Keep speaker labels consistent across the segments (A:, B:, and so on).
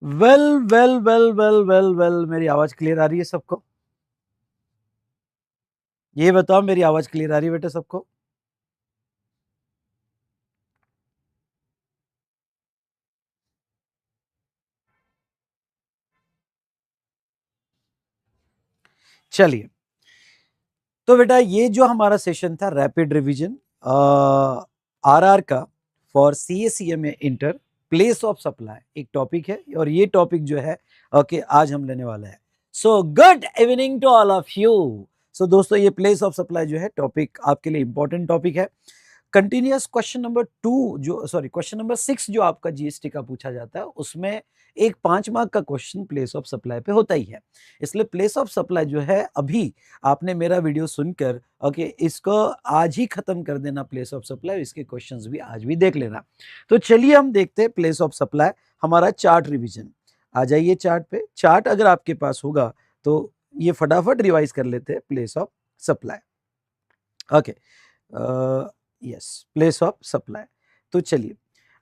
A: Well well well well well well, मेरी आवाज clear आ रही है सबको? ये बताओ, मेरी आवाज क्लियर आ रही है बेटा सबको? चलिए, तो बेटा ये जो हमारा सेशन था रैपिड रिवीजन आरआर का for CA CMA inter place of supply एक टॉपिक है, और ये टॉपिक जो है ओके आज हम लेने वाले हैं। So good evening to all of you. So दोस्तों, ये प्लेस ऑफ सप्लाई जो है टॉपिक आपके लिए इंपॉर्टेंट टॉपिक है। कंटिन्यूअस क्वेश्चन नंबर 2 जो सॉरी क्वेश्चन नंबर 6 जो आपका जीएसटी का पूछा जाता है, उसमें एक 5 मार्क का क्वेश्चन प्लेस ऑफ सप्लाई पे होता ही है। इसलिए प्लेस ऑफ सप्लाई जो है, अभी आपने मेरा वीडियो सुनकर ओके इसको आज ही खत्म कर देना प्लेस ऑफ सप्लाई, इसके क्वेश्चंस भी आज भी देख लेना। तो चलिए हम देखते हैं प्लेस ऑफ सप्लाई हमारा चार्ट रिवीजन। आ जाइए चार्ट पे। चार्ट अगर आपके पास होगा तो ये फटाफट रिवाइज कर लेते हैं place of supply. Okay, yes, place of supply. तो चलिए,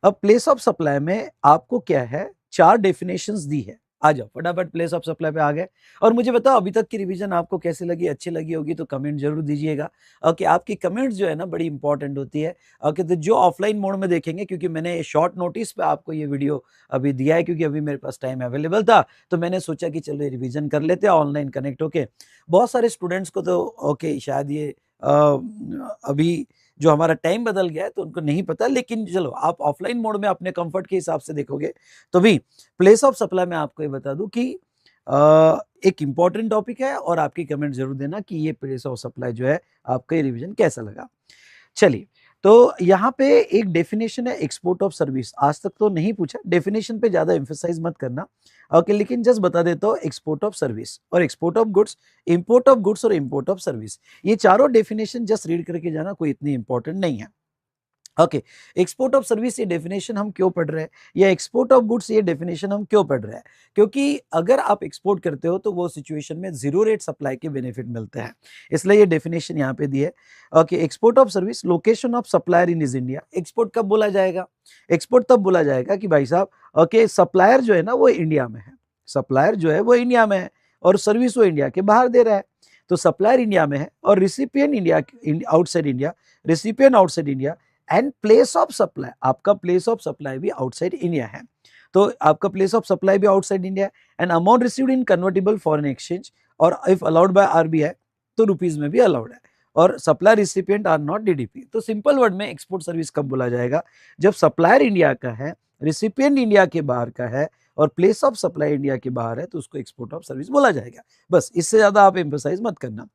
A: अब प्लेस ऑफ सप्लाई में आपको क्या है, 4 डेफिनेशंस दी है। आ जाओ फटाफट प्लेस ऑफ सप्लाई पे आ गए। और मुझे बताओ अभी तक की रिवीजन आपको कैसी लगी, अच्छी लगी होगी तो कमेंट जरूर दीजिएगा। ओके, आपकी कमेंट्स जो है ना बड़ी इंपॉर्टेंट होती है। ओके, तो जो ऑफलाइन मोड में देखेंगे, क्योंकि मैंने शॉर्ट नोटिस पे आपको ये वीडियो अभी दिया है, क्योंकि अभी मेरे पास टाइम अवेलेबल था, तो मैंने सोचा कि चलो रिवीजन कर लेते हैं ऑनलाइन कनेक्ट होके। बहुत सारे स्टूडेंट्स को तो ओके शायद ये अभी जो हमारा टाइम बदल गया है तो उनको नहीं पता, लेकिन चलो आप ऑफलाइन मोड में अपने कंफर्ट के हिसाब से देखोगे तो भी प्लेस ऑफ सप्लाई में आपको ये बता दूं कि एक इंपॉर्टेंट टॉपिक है, और आपकी कमेंट जरूर देना कि ये प्लेस ऑफ सप्लाई जो है आपका ये रिवीजन कैसा लगा। चलिए, तो यहाँ पे एक डेफिनेशन है एक्सपोर्ट ऑफ सर्विस। आज तक तो नहीं पूछा, डेफिनेशन पे ज्यादा एम्फेसाइज मत करना। ओके, लेकिन जस्ट बता देता हूँ एक्सपोर्ट ऑफ सर्विस और export of goods, import of goods और इंपोर्ट ऑफ सर्विस, ये चारों डेफिनेशन जस्ट रीड करके जाना, कोई इतनी इंपॉर्टेंट नहीं है। ओके, एक्सपोर्ट ऑफ सर्विस ये डेफिनेशन हम क्यों पढ़ रहे हैं, या एक्सपोर्ट ऑफ गुड्स ये डेफिनेशन हम क्यों पढ़ रहे हैं? क्योंकि अगर आप एक्सपोर्ट करते हो तो वो सिचुएशन में जीरो रेट सप्लाई के बेनिफिट मिलते हैं, इसलिए ये डेफिनेशन यहाँ पे दी है। Okay, export of service, location of supplier in is India. Export कब बोला जाएगा? एक्सपोर्ट तब बोला जाएगा कि भाई साहब ओके सप्लायर जो है ना वो इंडिया में है, सप्लायर जो है वो इंडिया में है और सर्विस वो इंडिया के बाहर दे रहा है। तो सप्लायर इंडिया में है और recipient India outside India, recipient outside India, and place of supply, आपका प्लेस ऑफ सप्लाई भी आउटसाइड इंडिया है। तो आपका प्लेस ऑफ सप्लाई भी आउटसाइड इंडिया है। And amount received in convertible foreign exchange, और इफ अलाउड बाय आरबीआई तो rupees में भी अलाउड है, और supply recipient are not DDP. तो सिंपल वर्ड में एक्सपोर्ट सर्विस कब बोला जाएगा? जब सप्लायर इंडिया का है, रिसिपिएंट इंडिया के बाहर का है, और प्लेस ऑफ सप्लाई इंडिया के बाहर है, तो उसको एक्सपोर्ट ऑफ सर्विस बोला जाएगा। बस, इससे ज्यादा आप एम्फोसाइज मत करना।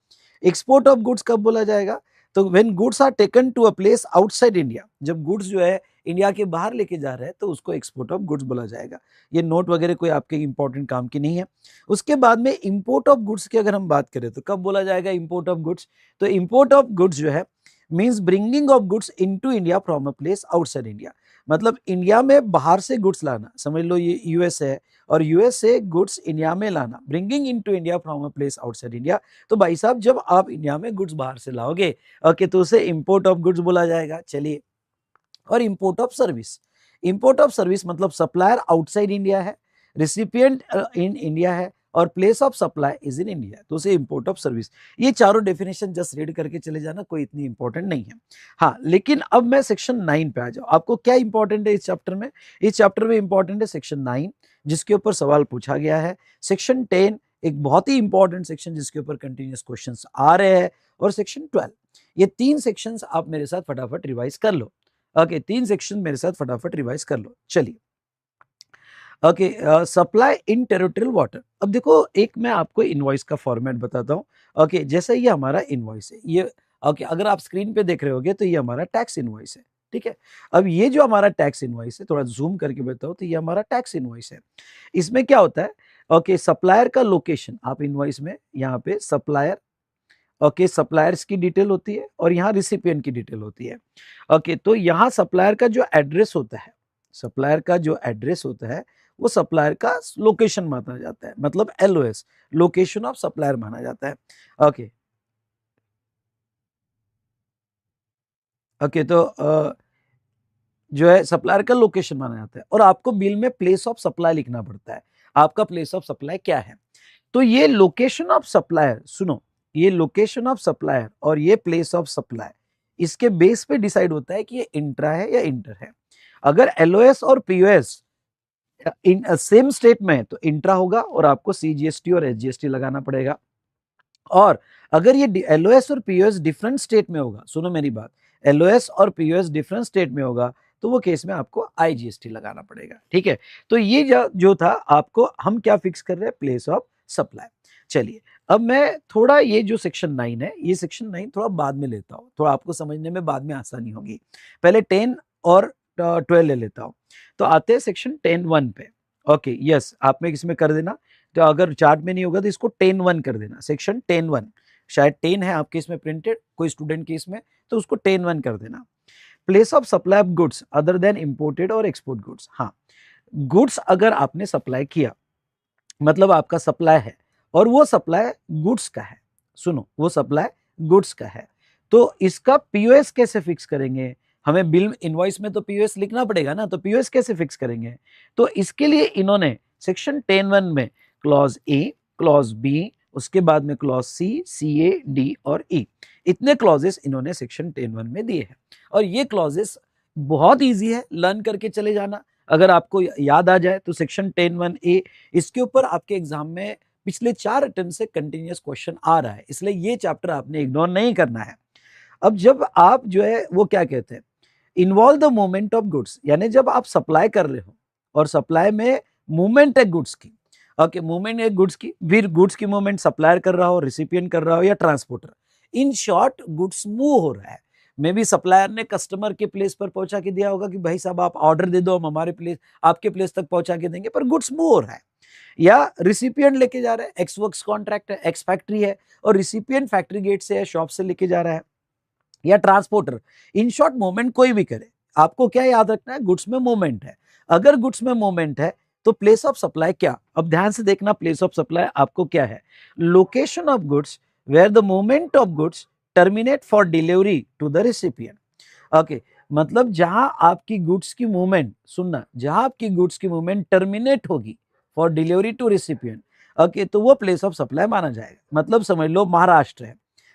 A: एक्सपोर्ट ऑफ गुड्स कब बोला जाएगा? तो when goods are taken to a place outside India, जब गुड्स जो है इंडिया के बाहर लेके जा रहे हैं तो उसको एक्सपोर्ट ऑफ गुड्स बोला जाएगा। ये नोट वगैरह कोई आपके इंपॉर्टेंट काम की नहीं है। उसके बाद में इंपोर्ट ऑफ गुड्स की अगर हम बात करें तो कब बोला जाएगा इंपोर्ट ऑफ गुड्स? तो इंपोर्ट ऑफ गुड्स जो है means bringing of goods into India from a place outside India. मतलब इंडिया में बाहर से गुड्स लाना, समझ लो ये यूएस है, और यूएस से गुड्स इंडिया में लाना, bringing into India from a place outside India. तो भाई साहब जब आप इंडिया में गुड्स बाहर से लाओगे ओके तो उसे इंपोर्ट ऑफ गुड्स बोला जाएगा। चलिए, और import of service, import of service मतलब सप्लायर आउटसाइड इंडिया है, रिसिपिएंट इन इंडिया है, और place of supply is in India, तो उसे इंपोर्ट ऑफ सर्विस। ये चारों डेफिनेशन जस्ट रीड करके चले जाना, कोई इतनी इंपॉर्टेंट नहीं है। हाँ, लेकिन अब मैं सेक्शन 9 पे आ जाऊँ। आपको क्या इंपॉर्टेंट है इस चैप्टर में? इस चैप्टर में इंपॉर्टेंट है सेक्शन 9, जिसके ऊपर सवाल पूछा गया है। सेक्शन 10 एक बहुत ही इंपॉर्टेंट सेक्शन जिसके ऊपर कंटिन्यूस क्वेश्चंस आ रहे हैं, और सेक्शन 12। ये 3 सेक्शंस आप मेरे साथ फटाफट रिवाइज कर लो। ओके, 3 सेक्शन मेरे साथ फटाफट रिवाइज कर लो। चलिए, okay, supply in territorial water. अब देखो, एक मैं आपको इनवॉइस का फॉर्मेट बताता हूँ। ओके, जैसे ये हमारा इनवॉइस है, ये ओके अगर आप स्क्रीन पे देख रहे होगे तो ये हमारा टैक्स इनवॉइस है। ठीक है, अब ये जो हमारा टैक्स इनवॉइस है, थोड़ा जूम करके बताओ, तो ये हमारा टैक्स इनवॉइस है। इसमें क्या होता है? ओके, सप्लायर का लोकेशन, आप इनवॉइस में यहाँ पे सप्लायर, ओके सप्लायर्स की डिटेल होती है, और यहाँ रिसिपिएंट की डिटेल होती है। ओके, तो यहाँ सप्लायर का जो एड्रेस होता है, सप्लायर का जो एड्रेस होता है वो सप्लायर का लोकेशन माना जाता है, मतलब एलओएस, लोकेशन ऑफ सप्लायर माना जाता है। ओके, ओके, तो जो है सप्लायर का लोकेशन माना जाता है, और आपको बिल में प्लेस ऑफ सप्लाई लिखना पड़ता है, आपका प्लेस ऑफ सप्लाई क्या है। तो ये लोकेशन ऑफ सप्लायर, सुनो, ये लोकेशन ऑफ सप्लायर और ये प्लेस ऑफ सप्लाई, इसके बेस पे डिसाइड होता है कि ये इंट्रा है या इंटर है। अगर एलओएस और पीओएस इन सेम स्टेट में है तो इंट्रा होगा और आपको सीजीएसटी और एसजीएसटी लगाना पड़ेगा। और अगर ये एलओएस और पीओएस डिफरेंट स्टेट में होगा, सुनो मेरी बात, एलओएस और पीओएस डिफरेंट स्टेट में होगा तो वो केस में आपको आईजीएसटी लगाना पड़ेगा। ठीक है, तो ये जो था आपको हम क्या फिक्स कर रहे हैं, प्लेस ऑफ सप्लाई। चलिए अब मैं थोड़ा ये जो सेक्शन 9 है, ये सेक्शन 9 थोड़ा बाद में लेता हूँ, थोड़ा आपको समझने में बाद में आसानी होगी। पहले 10 और 12 ले लेता हूँ। तो आते हैं सेक्शन 10(1) पे। ओके यस, आप में इसमें कर देना, तो अगर चार्ट में नहीं होगा तो इसको 10(1) कर देना, सेक्शन 10(1), शायद 10 है आपके इसमें प्रिंटेड कोई स्टूडेंट के इसमें, तो उसको 10(1) कर देना। Place of supply of goods other than imported और एक्सपोर्ट गुड्स। हाँ, गुड्स अगर आपने सप्लाई किया, मतलब आपका सप्लाई है और वो सप्लाई गुड्स का है, सुनो वो सप्लाई गुड्स का है, तो इसका पीओएस कैसे फिक्स करेंगे, हमें बिल इनवॉइस में तो पीओएस लिखना पड़ेगा ना, तो पीओएस कैसे फिक्स करेंगे, तो इसके लिए इन्होंने सेक्शन 10(1) में क्लॉज ए, क्लॉज बी, उसके बाद में क्लॉज सी, सी ए, डी और ई, इतने क्लॉजेस इन्होंने सेक्शन 10(1) में दिए हैं। और ये क्लॉजेस बहुत इजी है, लर्न करके चले जाना। अगर आपको याद आ जाए तो सेक्शन 10(1) ए, इसके ऊपर आपके एग्जाम में पिछले 4 अटेम्प्ट से कंटिन्यूअस क्वेश्चन आ रहा है, इसलिए ये चैप्टर आपने इग्नोर नहीं करना है। अब जब आप जो है वो क्या कहते हैं, involve the movement of goods, यानी जब आप सप्लाई कर रहे हो और सप्लाई में मूवमेंट है गुड्स की, ओके मूवमेंट है गुड्स की, फिर गुड्स की मूवमेंट सप्लायर कर रहा हो, रिसिपिएंट कर रहा हो या transporter, in short goods move हो रहा है। मे बी सप्लायर ने कस्टमर के प्लेस पर पहुंचा के दिया होगा कि भाई साहब आप ऑर्डर दे दो, हम हमारे प्लेस आपके प्लेस तक पहुंचा के देंगे, पर गुड्स मूव हो रहा है। या रिसिपिएंट लेके जा रहा है, एक्स वर्क्स कॉन्ट्रैक्ट है, एक्स फैक्ट्री है और रिसिपिएंट फैक्ट्री गेट से है, शॉप से लेके जा रहा है, या ट्रांसपोर्टर। इन शॉर्ट मूवमेंट कोई भी करे, आपको क्या याद रखना है, गुड्स में मूवमेंट है। अगर गुड्स में मूवमेंट है तो प्लेस ऑफ सप्लाई क्या, अब ध्यान से देखना, प्लेस ऑफ सप्लाई आपको क्या है, location of goods where the movement of goods terminate for delivery to the recipient. Okay, मतलब जहां आपकी गुड्स की मूवमेंट, सुनना, जहां आपकी गुड्स की मूवमेंट टर्मिनेट होगी for delivery to recipient, okay, तो वो प्लेस ऑफ सप्लाई माना जाएगा। मतलब समझ लो महाराष्ट्र है,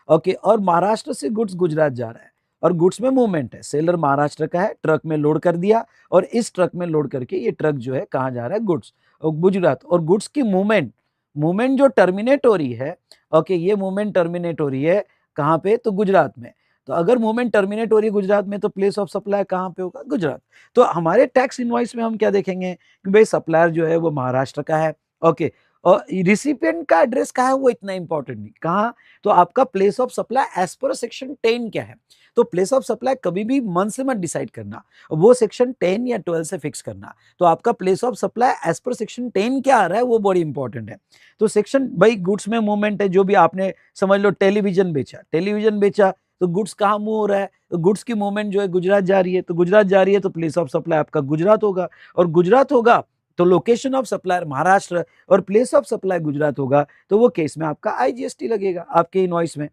A: ओके, और महाराष्ट्र से गुड्स गुजरात जा रहा है और गुड्स में मूवमेंट है, सेलर महाराष्ट्र का है, ट्रक में लोड कर दिया और इस ट्रक में लोड करके ये ट्रक जो है कहाँ जा रहा है, गुड्स गुजरात, और गुड्स की मूवमेंट मूवमेंट जो टर्मिनेट हो रही है, ओके, ये मूवमेंट टर्मिनेट हो रही है कहाँ पे, तो गुजरात में। तो अगर मूवमेंट टर्मिनेट हो रही है गुजरात में तो प्लेस ऑफ सप्लाई कहाँ पे होगा, गुजरात। तो हमारे टैक्स इनवॉइस में हम क्या देखेंगे कि भाई सप्लायर जो है वो महाराष्ट्र का है, ओके, और रिसिपिएंट का एड्रेस कहाँ है वो इतना इंपॉर्टेंट नहीं, कहाँ, तो आपका place of supply as per section 10 क्या है, तो प्लेस ऑफ सप्लाई कभी भी मन से मत डिसाइड करना, वो सेक्शन 10 या 12 से फिक्स करना। तो आपका place of supply as per section 10 क्या आ रहा है वो बड़ी इंपॉर्टेंट है। तो सेक्शन, भाई गुड्स में मूवमेंट है, जो भी आपने समझ लो टेलीविजन बेचा, टेलीविजन बेचा तो गुड्स कहाँ मूव हो रहा है, तो गुड्स की मूवमेंट जो है गुजरात जा रही है, तो गुजरात जा रही है तो प्लेस ऑफ सप्लाई आपका गुजरात होगा, और गुजरात होगा तो लोकेशन ऑफ सप्लायर महाराष्ट्र और प्लेस ऑफ सप्लाई गुजरात होगा, तो वो केस में आपका आईजीएसटी लगेगा आपके इनवॉइस में।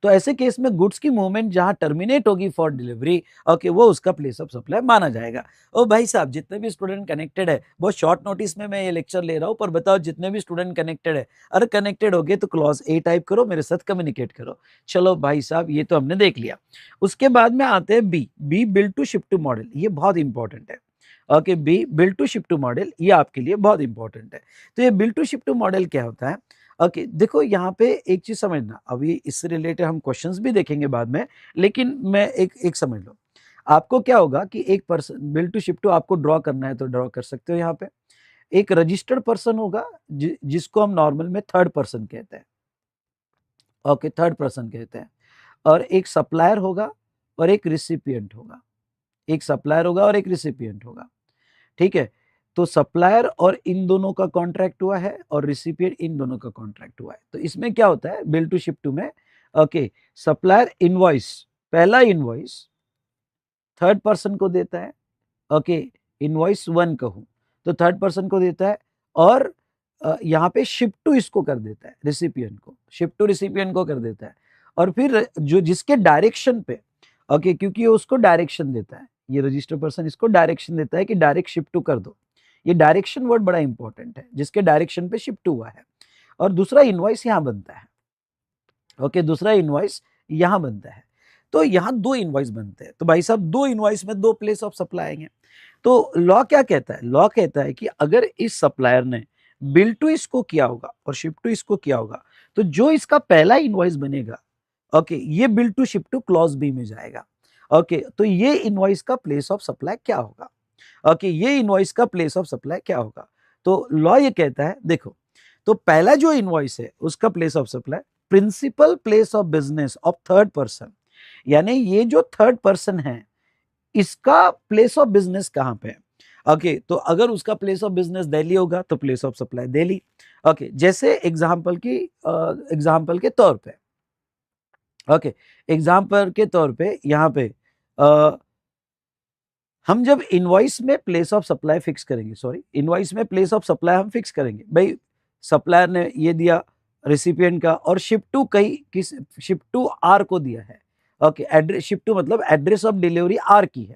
A: तो ऐसे केस में गुड्स की मूवमेंट जहां टर्मिनेट होगी फॉर डिलीवरी, ओके, वो उसका प्लेस ऑफ सप्लाई माना जाएगा। ओ भाई साहब, जितने भी स्टूडेंट कनेक्टेड है, बहुत शॉर्ट नोटिस में मैं ये लेक्चर ले रहा हूँ, पर बताओ जितने भी स्टूडेंट कनेक्टेड है, अगर कनेक्टेड हो गए तो क्लॉज ए टाइप करो, मेरे साथ कम्युनिकेट करो। चलो भाई साहब, ये तो हमने देख लिया। उसके बाद में आते हैं B, build to ship to model, ये बहुत इंपॉर्टेंट है। Okay, B build to ship to model, ये आपके लिए बहुत इंपॉर्टेंट है। तो ये build to ship to model क्या होता है, ओके, देखो यहाँ पे एक चीज समझना, अभी इससे रिलेटेड हम क्वेश्चंस भी देखेंगे बाद में, लेकिन मैं एक समझ लो, आपको क्या होगा कि एक person, bill to ship to आपको ड्रॉ करना है तो ड्रॉ कर सकते हो। यहाँ पे एक रजिस्टर्ड पर्सन होगा जिसको हम नॉर्मल में थर्ड पर्सन कहते हैं, ओके, थर्ड पर्सन कहते हैं, और एक सप्लायर होगा और एक रिसिपिएंट होगा, एक सप्लायर होगा और एक रिसिपिएंट होगा, ठीक है। तो सप्लायर और इन दोनों का कॉन्ट्रैक्ट हुआ है और रिसिपिएंट इन दोनों का कॉन्ट्रैक्ट हुआ है। तो इसमें क्या होता है बिल टू शिप टू में, ओके, सप्लायर इनवॉइस, पहला इनवॉइस थर्ड पर्सन को देता है, ओके, इनवॉइस 1 कहूं तो थर्ड पर्सन को देता है, और यहाँ पे शिप टू इसको कर देता है, रिसिपिएंट को, शिप टू रिसिपिएंट को कर देता है, और फिर जो जिसके डायरेक्शन पे, ओके, क्योंकि ये उसको डायरेक्शन देता है, ये रजिस्टर पर्सन इसको डायरेक्शन देता है कि डायरेक्ट शिफ्ट टू कर दो। ये डायरेक्शन वर्ड बड़ा इंपॉर्टेंट है, जिसके डायरेक्शन पे शिफ्ट हुआ है। और दूसरा इनवॉइस यहाँ बनता है। ओके, दूसरा इनवॉइस यहाँ बनता है। तो यहाँ दो इनवॉइस बनते हैं। तो भाई साहब दो इनवॉइस में दो प्लेस ऑफ सप्लाई आएंगे। तो लॉ क्या कहता है? लॉ कहता है कि अगर इस सप्लायर ने बिल टू इसको किया होगा और शिप टू इसको किया होगा, तो जो इसका पहला इनवॉइस बनेगा, ओके, ये bill to ship to clause B में जाएगा। ओके, तो ये इनवॉइस का प्लेस ऑफ सप्लाई क्या होगा? ओके, ये इनवॉइस का प्लेस ऑफ सप्लाई क्या होगा? तो लॉ ये कहता है, देखो, तो पहला जो इनवॉइस है उसका place of supply principal place of business of third person, यानी ये जो थर्ड पर्सन है इसका प्लेस ऑफ बिजनेस कहां पे है? ओके, तो अगर उसका प्लेस ऑफ बिजनेस दिल्ली होगा तो place of supply Delhi. Okay, जैसे एग्जांपल के तौर पे, ओके, एग्जांपल के तौर पे यहाँ पे हम जब इनवॉइस में प्लेस ऑफ सप्लाई फिक्स करेंगे, सॉरी, इनवॉइस में प्लेस ऑफ सप्लाई हम फिक्स करेंगे, भाई सप्लायर ने ये दिया रिसिपिएंट का, और ship to ship to R को दिया है। ओके, एड्रेस शिप टू मतलब एड्रेस ऑफ डिलीवरी आर की है,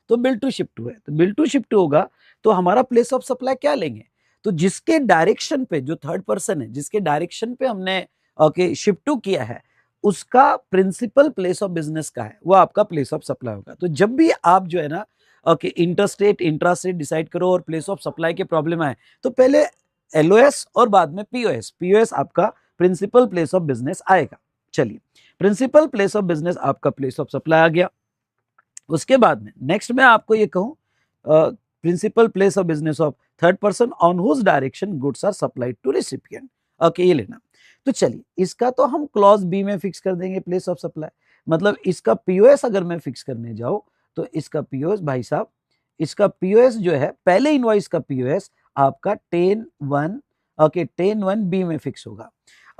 A: तो बिल टू शिप टू है, तो बिल टू शिप टू होगा। तो हमारा प्लेस ऑफ सप्लाई क्या लेंगे? तो जिसके डायरेक्शन पे, जो थर्ड पर्सन है जिसके डायरेक्शन पे हमने ओके शिप टू किया है, उसका प्रिंसिपल प्लेस ऑफ बिजनेस का है, वो आपका प्लेस ऑफ सप्लाई होगा। तो जब भी आप जो है ना ओके इंटरस्टेट इंट्रास्टेट डिसाइड करो और प्लेस ऑफ सप्लाई के प्रॉब्लम आए, तो पहले एलओएस और बाद में पीओएस। पीओएस आपका प्रिंसिपल प्लेस ऑफ बिजनेस आएगा। चलिए, प्रिंसिपल प्लेस ऑफ बिजनेस आपका प्लेस ऑफ सप्लाई आ गया। उसके बाद में नेक्स्ट मैं आपको ये कहूं, principal place of business of third person on whose direction goods are supplied to recipient. Okay, ये लेना। तो चलिए, इसका तो हम क्लॉज बी में फिक्स कर देंगे प्लेस ऑफ सप्लाई, मतलब इसका पीओएस अगर मैं फिक्स करने जाऊं तो इसका पीओएस, भाई साहब, इसका पीओएस जो है, पहले इनवॉइस का पीओएस आपका 10-1, ओके, 10-1 बी में फिक्स होगा।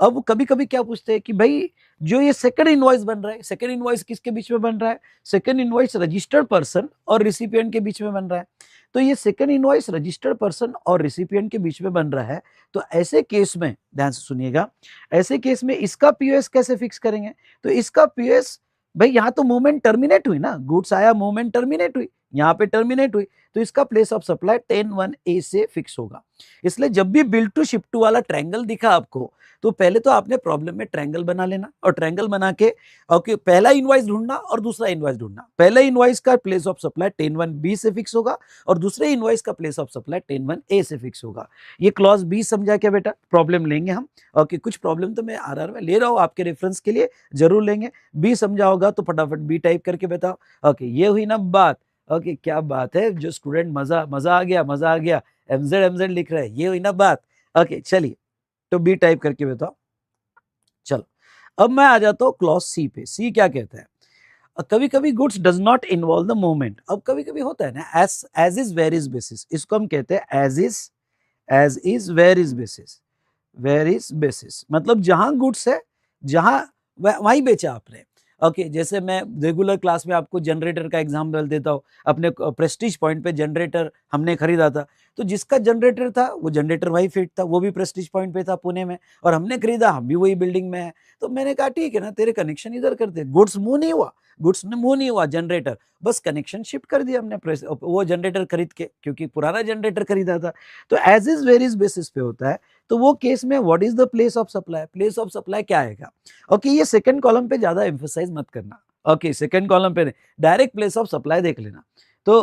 A: अब कभी कभी क्या पूछते हैं कि भाई जो ये सेकंड इनवॉइस बन रहा है, सेकंड इनवॉइस किसके बीच में बन रहा है? सेकंड इनवॉइस रजिस्टर्ड पर्सन और रिसिपिएंट के बीच में बन रहा है। तो ये सेकंड इनवॉइस रजिस्टर्ड पर्सन और रिसिपिएंट के बीच में बन रहा है, तो ऐसे केस में ध्यान से सुनिएगा, ऐसे केस में इसका पीओएस कैसे फिक्स करेंगे? तो इसका पीओएस, भाई यहाँ तो मूवमेंट टर्मिनेट हुई ना, गुड्स आया, मूवमेंट टर्मिनेट हुई, यहाँ पे टर्मिनेट हुई, तो इसका प्लेस ऑफ सप्लाई 10-1 ए से फिक्स होगा। इसलिए जब भी बिल टू शिप टू वाला ट्रायंगल दिखा आपको, तो पहले तो आपने प्रॉब्लम में ट्रायंगल बना लेना, और ट्रायंगल बना के ओके पहला इनवॉइस ढूंढना और दूसरा इनवॉइस ढूंढना। पहला इनवॉइस का प्लेस ऑफ सप्लाई 10-1 बी से फिक्स होगा और दूसरे इनवॉइस का प्लेस ऑफ सप्लाई 10-1 ए से फिक्स होगा। ये क्लॉज बी समझा क्या बेटा? प्रॉब्लम लेंगे हम, ओके, कुछ प्रॉब्लम तो मैं आरआर में ले रहा हूं आपके रेफरेंस के लिए, जरूर लेंगे। बी समझा होगा तो फटाफट बी टाइप करके बताओ। ओके, ये हुई ना बात। ओके, क्या बात है, जो स्टूडेंट मजा मजा आ गया, मजा आ गया, एमजेड लिख रहे हैं, ये हुई ना बात। ओके, चलिए, तो बी टाइप करके बताओ। चलो, अब मैं आ जाता हूं क्लॉज सी पे। सी क्या कहता है? कभी कभी goods does not involve the movement. अब कभी कभी होता है ना, as is where is basis, इसको हम कहते हैं as is where is basis. Where is basis मतलब जहां गुड्स है, जहां वहीं बेचा आपने। ओके, जैसे मैं रेगुलर क्लास में आपको जनरेटर का एग्जांपल देता हूँ। अपने प्रेस्टीज पॉइंट पे जनरेटर हमने खरीदा था, तो जिसका जनरेटर था वो जनरेटर वही फिट था, वो भी प्रेस्टीज पॉइंट पे था पुणे में, और हमने खरीदा, हम भी वही बिल्डिंग में है। तो मैंने कहा ठीक है ना, तेरे कनेक्शन इधर कर दे, गुड्स मूव नहीं हुआ, गुड्स ने मूव नहीं हुआ, जनरेटर बस कनेक्शन शिफ्ट कर दिया हमने वो जनरेटर खरीद के, क्योंकि पुराना जनरेटर खरीदा था। तो as is where is basis पे होता है। तो वो केस में what is the place of supply? Place of supply क्या आएगा? ओके, ये सेकंड कॉलम पे ज्यादा एम्फसाइज मत करना। ओके, सेकंड कॉलम पे डायरेक्ट प्लेस ऑफ सप्लाई देख लेना। तो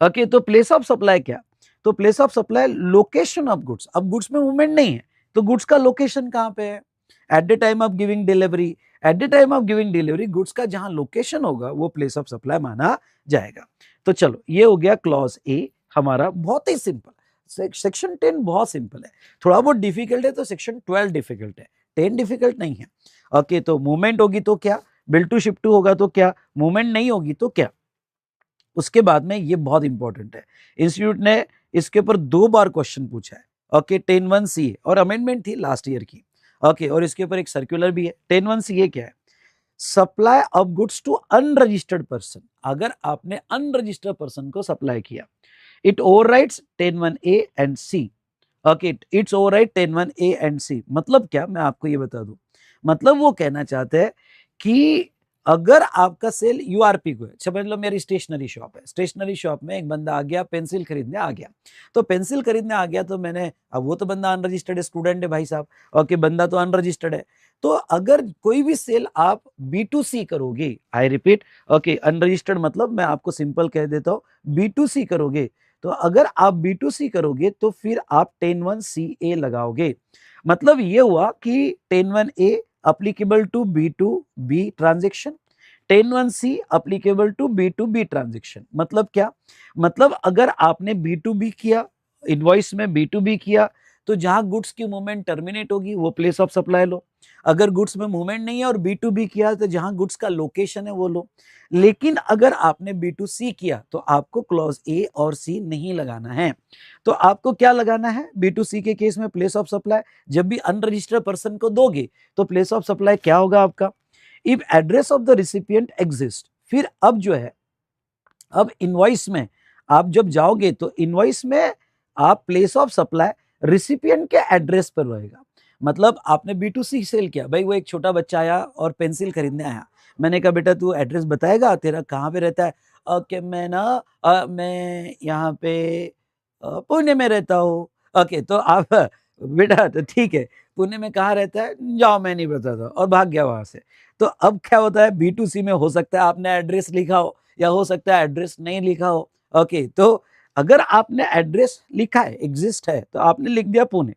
A: ओके, तो प्लेस ऑफ सप्लाई क्या? तो place of supply location of goods. अब गुड्स में मूवमेंट नहीं है, तो गुड्स का लोकेशन कहां पे है? At the time of giving delivery. At the time of giving delivery goods का जहां लोकेशन होगा वो प्लेस ऑफ सप्लाई माना जाएगा। तो चलो, ये हो गया क्लॉज ए हमारा, बहुत ही सिंपल। सेक्शन 10 बहुत सिंपल है, थोड़ा बहुत डिफिकल्ट है तो सेक्शन 12 डिफिकल्ट है, 10 डिफिकल्ट नहीं है। ओके, तो मूवमेंट होगी तो क्या, बिल टू शिप टू होगा तो क्या, मूवमेंट नहीं होगी तो क्या। उसके बाद में ये बहुत इंपॉर्टेंट है, इंस्टीट्यूट ने इसके ऊपर 2 बार क्वेश्चन पूछा है। ओके, 10-1 सी और अमेंडमेंट थी लास्ट ईयर की। ओके, और इसके ऊपर एक सर्कुलर भी है। 10-1 सी क्या है? Supply of goods to unregistered person. अगर आपने अनरजिस्टर्ड पर्सन को सप्लाई किया, it overrides 10-1 A and C. Okay, it's override 10-1 A and C. मतलब क्या, मैं आपको ये बता दूं, मतलब वो कहना चाहते हैं कि अगर आपका सेल यूआरपी को है, समझ लो मेरी स्टेशनरी शॉप है, स्टेशनरी शॉप में एक बंदा आ गया, पेंसिल खरीदने आ गया, तो पेंसिल खरीदने आ गया तो मैंने, अब वो तो बंदा अनरजिस्टर्ड है, स्टूडेंट है भाई साहब, ओके, बंदा तो अनरजिस्टर्ड है, तो अगर कोई भी सेल आप B2C करोगे, आई रिपीट, ओके, अनरजिस्टर्ड मतलब मैं आपको सिंपल कह देता हूं, B2C करोगे, तो अगर आप B2C करोगे तो फिर आप 10(1)CA लगाओगे। मतलब ये हुआ कि 10(1)A applicable to B2B transaction, 10(1)C applicable to B2B transaction। मतलब क्या, मतलब अगर आपने B2B किया, इनवॉइस में B2B किया, तो जहां गुड्स की मूवमेंट टर्मिनेट होगी वो प्लेस ऑफ सप्लाई लो, अगर गुड्स में मूवमेंट नहीं है और B2B किया तो जहां गुड्स का लोकेशन है वो लो। लेकिन अगर आपने B2C किया तो आपको क्लॉज ए और सी नहीं लगाना है, तो आपको क्या लगाना है, B2C के केस में प्लेस ऑफ सप्लाई, जब भी अनरजिस्टर्ड पर्सन को दोगे तो प्लेस ऑफ सप्लाई क्या होगा आपका, if address of the recipient exist. फिर अब जो है, अब इनवॉइस में आप जब जाओगे तो इनवॉइस में आप प्लेस ऑफ सप्लाई रिसिपिएंट के एड्रेस पर रहेगा। मतलब आपने B2C सेल किया, भाई वो एक छोटा बच्चा आया और पेंसिल खरीदने आया, मैंने कहा बेटा तू एड्रेस बताएगा तेरा कहाँ पे रहता है, ओके मैं ना मैं यहाँ पे पुणे में रहता हूँ, ओके तो आप बेटा तो ठीक है, पुणे में कहाँ रहता है, जाओ मैं नहीं बताता, और भाग गया वहां से। तो अब क्या होता है, B2C में हो सकता है आपने एड्रेस लिखा हो या हो सकता है एड्रेस नहीं लिखा हो, ओके, तो अगर आपने एड्रेस लिखा है, एग्जिस्ट है, तो आपने लिख दिया पुणे,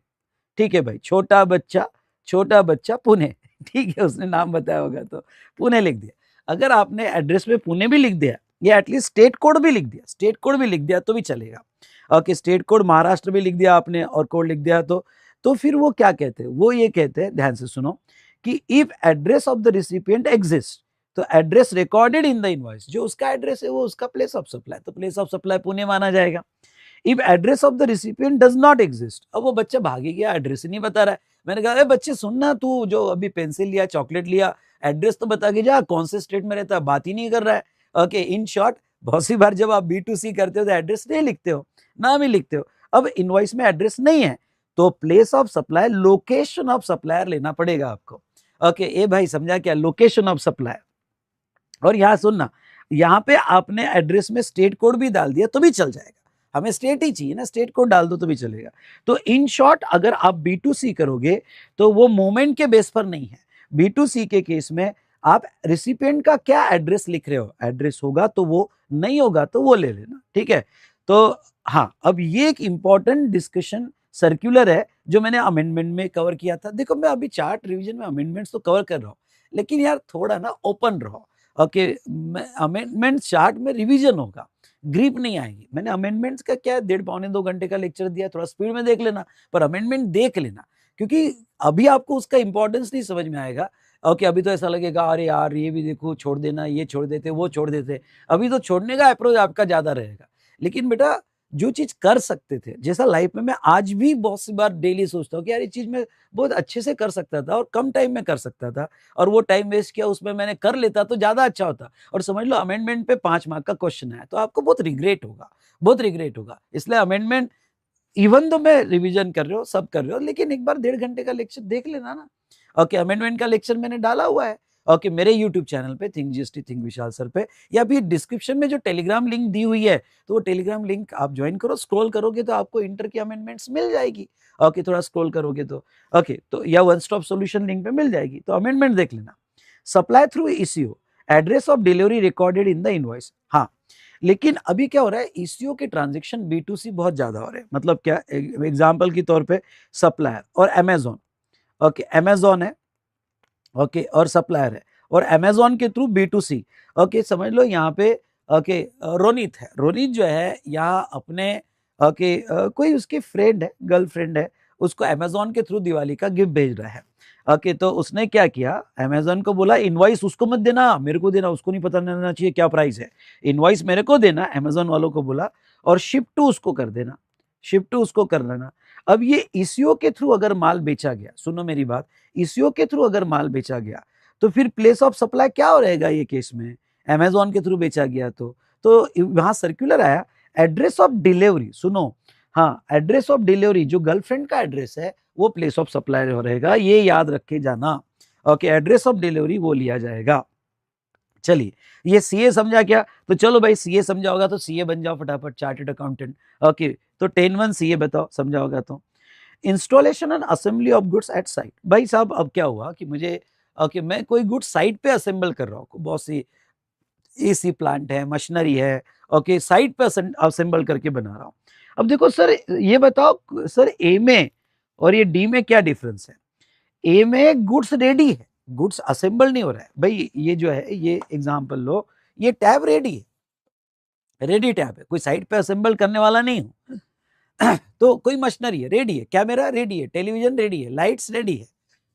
A: ठीक है भाई, छोटा बच्चा पुणे, ठीक है, उसने नाम बताया होगा तो पुणे लिख दिया। अगर आपने एड्रेस में पुणे भी लिख दिया या एटलीस्ट स्टेट कोड भी लिख दिया, स्टेट कोड भी लिख दिया तो भी चलेगा, ओके, स्टेट कोड महाराष्ट्र भी लिख दिया आपने और कोड लिख दिया तो फिर वो क्या कहते हैं, वो ये कहते हैं, ध्यान से सुनो, कि if address of the recipient exist, तो address recorded in the invoice, जो उसका एड्रेस है वो उसका प्लेस ऑफ सप्लाई, तो प्लेस ऑफ सप्लाई पुणे माना जाएगा। If address of the recipient does not exist, अब वो बच्चा भागी गया, एड्रेस ही नहीं बता रहा है, मैंने कहा बच्चे सुनना, तू जो अभी पेंसिल लिया, चॉकलेट लिया, एड्रेस तो बता के जा, कौन से स्टेट में रहता है, बात ही नहीं कर रहा है, ओके, इन शॉर्ट बहुत सी बार जब आप B2C करते हो तो एड्रेस नहीं लिखते हो, नाम ही लिखते हो। अब इनवॉइस में एड्रेस नहीं है तो place of supply location of supplier लेना पड़ेगा आपको, ओके, ए भाई समझा क्या, लोकेशन ऑफ सप्लाई। और यहां सुनना, यहां पे आपने एड्रेस में स्टेट कोड भी डाल दिया तो भी चल जाएगा, हमें स्टेट ही चाहिए ना, स्टेट कोड डाल दो तो भी चलेगा। तो इन शॉर्ट अगर आप B2C करोगे तो वो मोमेंट के बेस पर नहीं है, B2C के केस में आप रिसिपिएंट का क्या एड्रेस लिख रहे हो, एड्रेस होगा तो वो, नहीं होगा तो वो ले लेना, ठीक है। तो हाँ, अब ये एक इंपॉर्टेंट डिस्कशन सर्कुलर है जो मैंने अमेंडमेंट में कवर किया था। देखो मैं अभी चार्ट रिवीजन में अमेंडमेंट्स तो कवर कर रहा हूँ, लेकिन यार थोड़ा ना ओपन रहो, ओके, अमेंडमेंट चार्ट में रिवीजन होगा, ग्रिप नहीं आएगी। मैंने अमेंडमेंट्स का क्या 1.5-2 घंटे का लेक्चर दिया, थोड़ा स्पीड में देख लेना, पर अमेंडमेंट देख लेना, क्योंकि अभी आपको उसका इंपॉर्टेंस नहीं समझ में आएगा। ओके, अभी तो ऐसा लगेगा अरे यार ये भी देखो छोड़ देना, ये छोड़ देते, वो छोड़ देते, अभी तो छोड़ने का अप्रोच आपका ज्यादा रहेगा। लेकिन बेटा जो चीज कर सकते थे, जैसा लाइफ में मैं आज भी बहुत सी बार डेली सोचता हूँ कि यार ये चीज मैं बहुत अच्छे से कर सकता था और कम टाइम में कर सकता था, और वो टाइम वेस्ट किया, उसमें मैंने कर लेता तो ज्यादा अच्छा होता। और समझ लो अमेंडमेंट पे 5 मार्क का क्वेश्चन है तो आपको बहुत रिग्रेट होगा, बहुत रिग्रेट होगा। इसलिए अमेंडमेंट इवन तो मैं रिवीजन कर रहे हो, सब कर रहे हो, लेकिन एक बार 1.5 घंटे का लेक्चर देख लेना ना। ओके, अमेंडमेंट का लेक्चर मैंने डाला हुआ है, ओके, मेरे यूट्यूब चैनल पे थिंक जीएसटी थिंक विशाल सर पे, या फिर डिस्क्रिप्शन में जो टेलीग्राम लिंक दी हुई है तो वो टेलीग्राम लिंक आप ज्वाइन करो, स्क्रॉल करोगे तो आपको इंटर की अमेंडमेंट्स मिल जाएगी। ओके, थोड़ा स्क्रॉल करोगे तो ओके, तो या वन स्टॉप सॉल्यूशन लिंक पे मिल जाएगी, तो अमेंडमेंट देख लेना। Supply through eco, address of delivery recorded in the invoice. हाँ, लेकिन अभी क्या हो रहा है, ईसीओ के ट्रांजेक्शन B2C बहुत ज्यादा हो रहे हैं। मतलब क्या, एग्जाम्पल के तौर पे सप्लायर और अमेजोन, ओके, अमेजोन है, ओके, और सप्लायर है, और अमेजोन के थ्रू B2C, ओके, समझ लो यहाँ पे, ओके, रोनित है, रोनित जो है यहाँ अपने, ओके, कोई उसकी फ्रेंड है, गर्लफ्रेंड है, उसको अमेजोन के थ्रू दिवाली का गिफ्ट भेज रहा है। ओके, तो उसने क्या किया, अमेजोन को बोला इनवॉइस उसको मत देना, मेरे को देना, उसको नहीं पता रहना चाहिए क्या प्राइस है, इनवॉइस मेरे को देना, अमेजोन वालों को बोला, और शिप टू उसको कर देना, शिप टू उसको कर लेना। अब ये ईसीओ के थ्रू अगर माल बेचा गया, सुनो मेरी बात, ईसीओ के थ्रू अगर माल बेचा गया तो फिर प्लेस ऑफ सप्लाई क्या हो रहेगा ये केस में, अमेजोन के थ्रू बेचा गया तो वहां सर्कुलर आया, एड्रेस ऑफ डिलीवरी, सुनो, हाँ, एड्रेस ऑफ डिलीवरी जो गर्लफ्रेंड का एड्रेस है वो प्लेस ऑफ सप्लाई रहेगा, ये याद रखे जाना। ओके, एड्रेस ऑफ डिलीवरी वो लिया जाएगा। चलिए, ये सीए समझा क्या? तो चलो भाई सीए समझा होगा तो सीए बन जाओ फटाफट, चार्टर्ड अकाउंटेंट। ओके, तो 10-1 सीए बताओ समझा होगा तो। Installation and assembly of goods at site. भाई साहब अब क्या हुआ कि मुझे ओके मैं कोई गुड्स साइट पे असेंबल कर रहा हूँ, बहुत सी एसी प्लांट है, मशीनरी है, ओके साइट पे असेंबल करके बना रहा हूँ। अब देखो सर, ये बताओ सर, ए में और ये डी में क्या डिफरेंस है? ए में गुड्स रेडी है, गुड्स असेंबल नहीं हो रहा है। भाई ये जो है, ये एग्जांपल लो, ये टैब रेडी है, रेडी टैब है, कोई साइट पे असेंबल करने वाला नहीं हूं। तो कोई मशीनरी है रेडी है, कैमरा रेडी है, टेलीविजन रेडी है, लाइट्स रेडी है।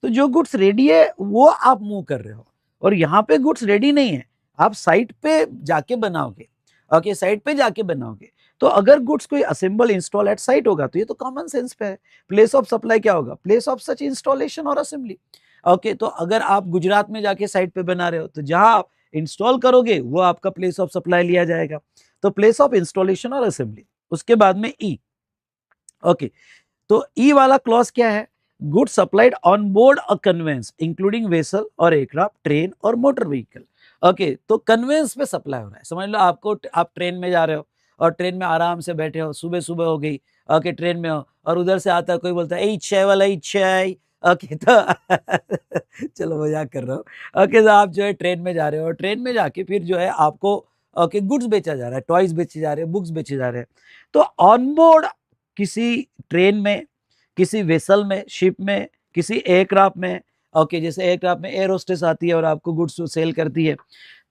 A: तो जो गुड्स रेडी है वो आप मूव कर रहे हो, और यहाँ पे गुड्स रेडी नहीं है, आप साइट पे जाके बनाओगे। ओके, साइट पे जाके बनाओगे। तो अगर गुड्स कोई असेंबल इंस्टॉल एट साइट होगा तो ये तो कॉमन सेंस पे है। प्लेस ऑफ सप्लाई क्या होगा? प्लेस ऑफ सच इंस्टॉलेशन और असेंबली। ओके, तो अगर आप गुजरात में जाके साइट पे बना रहे हो तो जहां आप इंस्टॉल करोगे वो आपका प्लेस ऑफ सप्लाई लिया जाएगा। तो प्लेस ऑफ इंस्टॉलेशन और असेंबली। उसके बाद में ई। ओके, तो ई वाला क्लॉज क्या है? Good supplied on board a conveyance including vessel और एयरक्राफ्ट, ट्रेन और मोटर व्हीकल। ओके, तो कन्वेंस पे सप्लाई हो रहा है। समझ लो आपको, आप ट्रेन में जा रहे हो और ट्रेन में आराम से बैठे हो, सुबह सुबह हो गई, ओके ट्रेन में हो, और उधर से आता है कोई बोलता है इच्छा वाला इच्छा। ओके, तो चलो मजाक कर रहा हूँ। ओके, तो आप जो है ट्रेन में जा रहे हो, और ट्रेन में जाके फिर जो है आपको ओके गुड्स बेचा जा रहा है, टॉयज बेचे जा रहे हैं, बुक्स बेचे जा रहे हैं। तो ऑन बोर्ड किसी ट्रेन में, किसी वेसल में, शिप में, किसी एयरक्राफ्ट में, ओके जैसे एयरक्राफ्ट में एयर होस्टेस आती है और आपको गुड्स सेल करती है।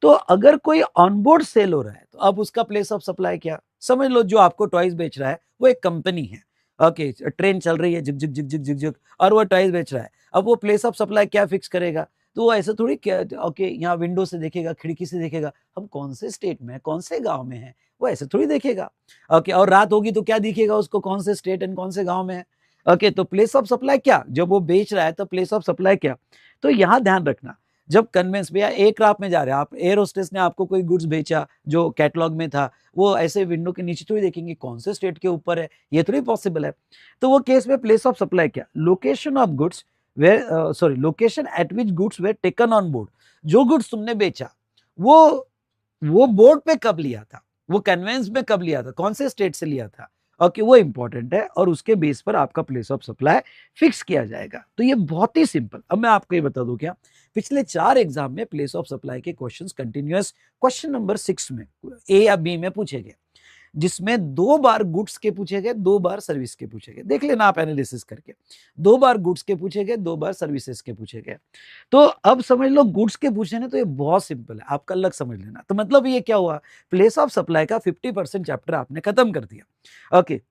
A: तो अगर कोई ऑनबोर्ड सेल हो रहा है तो अब उसका प्लेस ऑफ सप्लाई क्या? समझ लो जो आपको टॉयज बेच रहा है वो एक कंपनी है। ओके, ट्रेन चल रही है, झिक झिक झिक झिक झिक झिक, और वो टॉयज बेच रहा है। अब वो प्लेस ऑफ सप्लाई क्या फिक्स करेगा? तो वो ऐसे थोड़ी क्या, ओके यहाँ विंडो से देखेगा, खिड़की से देखेगा हम कौन से स्टेट में है, कौन से गांव में है, वो ऐसे थोड़ी देखेगा। ओके, और रात होगी तो क्या दिखेगा उसको, कौन से स्टेट एंड कौन से गांव में है। ओके, तो प्लेस ऑफ सप्लाई क्या, जब वो बेच रहा है तो प्लेस ऑफ सप्लाई क्या? तो यहां ध्यान रखना, जब कन्वेंस भैया एयरक्राफ्ट में जा रहे हैं आप, एयर होस्टेस ने आपको कोई गुड्स बेचा जो कैटलॉग में था, वो ऐसे विंडो के नीचे थोड़ी देखेंगे कौन से स्टेट के ऊपर है, ये थोड़ी पॉसिबल है। तो वो केस में प्लेस ऑफ सप्लाई क्या? Location of goods where, sorry, location at which goods were taken on board. जो गुड्स तुमने बेचा वो वो बोर्ड पे कब लिया था, वो कन्वेंस में कब लिया था, कौन से स्टेट से लिया था। ओके, वो इंपॉर्टेंट है, और उसके बेस पर आपका प्लेस ऑफ सप्लाई फिक्स किया जाएगा। तो ये बहुत ही सिंपल। अब मैं आपको ये बता दूं क्या, पिछले 4 एग्जाम में प्लेस ऑफ सप्लाई के क्वेश्चंस कंटिन्यूअस क्वेश्चन नंबर 6 में, ए या बी में पूछे गए, जिसमें 2 बार गुड्स के पूछे गए, 2 बार सर्विस के पूछे गए। देख लेना आप एनालिसिस करके, 2 बार गुड्स के पूछे गए, 2 बार सर्विसेज के पूछे गए। तो अब समझ लो गुड्स के पूछे ना, तो ये बहुत सिंपल है, आपका लग समझ लेना। तो मतलब ये क्या हुआ, प्लेस ऑफ सप्लाई का 50% चैप्टर आपने खत्म कर दिया। ओके,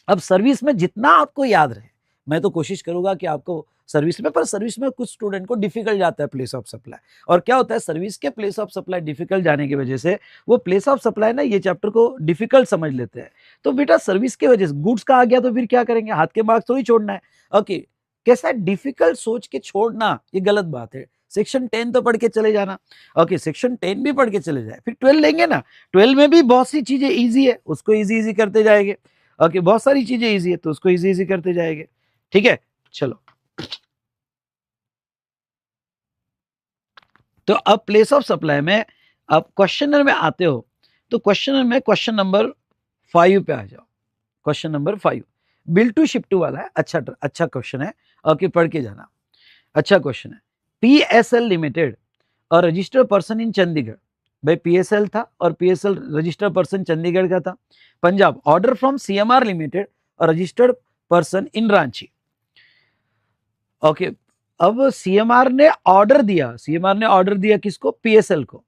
A: अब सर्विस में जितना आपको याद रहे, मैं तो कोशिश करूंगा कि आपको सर्विस में, पर सर्विस में कुछ स्टूडेंट को डिफिकल्ट जाता है प्लेस ऑफ सप्लाई। और क्या होता है, सर्विस के प्लेस ऑफ सप्लाई डिफिकल्ट जाने की वजह से वो प्लेस ऑफ सप्लाई ना, ये चैप्टर को डिफिकल्ट समझ लेते हैं। तो बेटा सर्विस की वजह से गुड्स का आ गया तो फिर क्या करेंगे, हाथ के मार्क्स थोड़ी छोड़ना है। ओके, कैसा डिफिकल्ट सोच के छोड़ना, ये गलत बात है। सेक्शन 10 तो पढ़ के चले जाना। ओके, सेक्शन 10 भी पढ़ के चले जाए, फिर 12 लेंगे ना, 12 में भी बहुत सी चीजें इजी है, उसको इजी इजी करते जाएंगे। ओके, बहुत सारी चीजें इजी है तो उसको इजी इजी करते जाएंगे। ठीक है, चलो। तो अब प्लेस ऑफ सप्लाई में अब क्वेश्चनर में आते हो, तो क्वेश्चनर में क्वेश्चन नंबर 5 पे आ जाओ। Question number 5 bill to ship to वाला है। अच्छा क्वेश्चन है। ओके, पढ़ के जाना, अच्छा क्वेश्चन है। पीएसएल लिमिटेड और रजिस्टर्ड पर्सन इन चंडीगढ़। भाई पीएसएल था और पीएसएल रजिस्टर्ड पर्सन चंडीगढ़ का था। Punjab, order from CMR limited और registered person in Ranchi. Okay, अब सीएमआर ने ऑर्डर दिया किसको, पीएसएल को।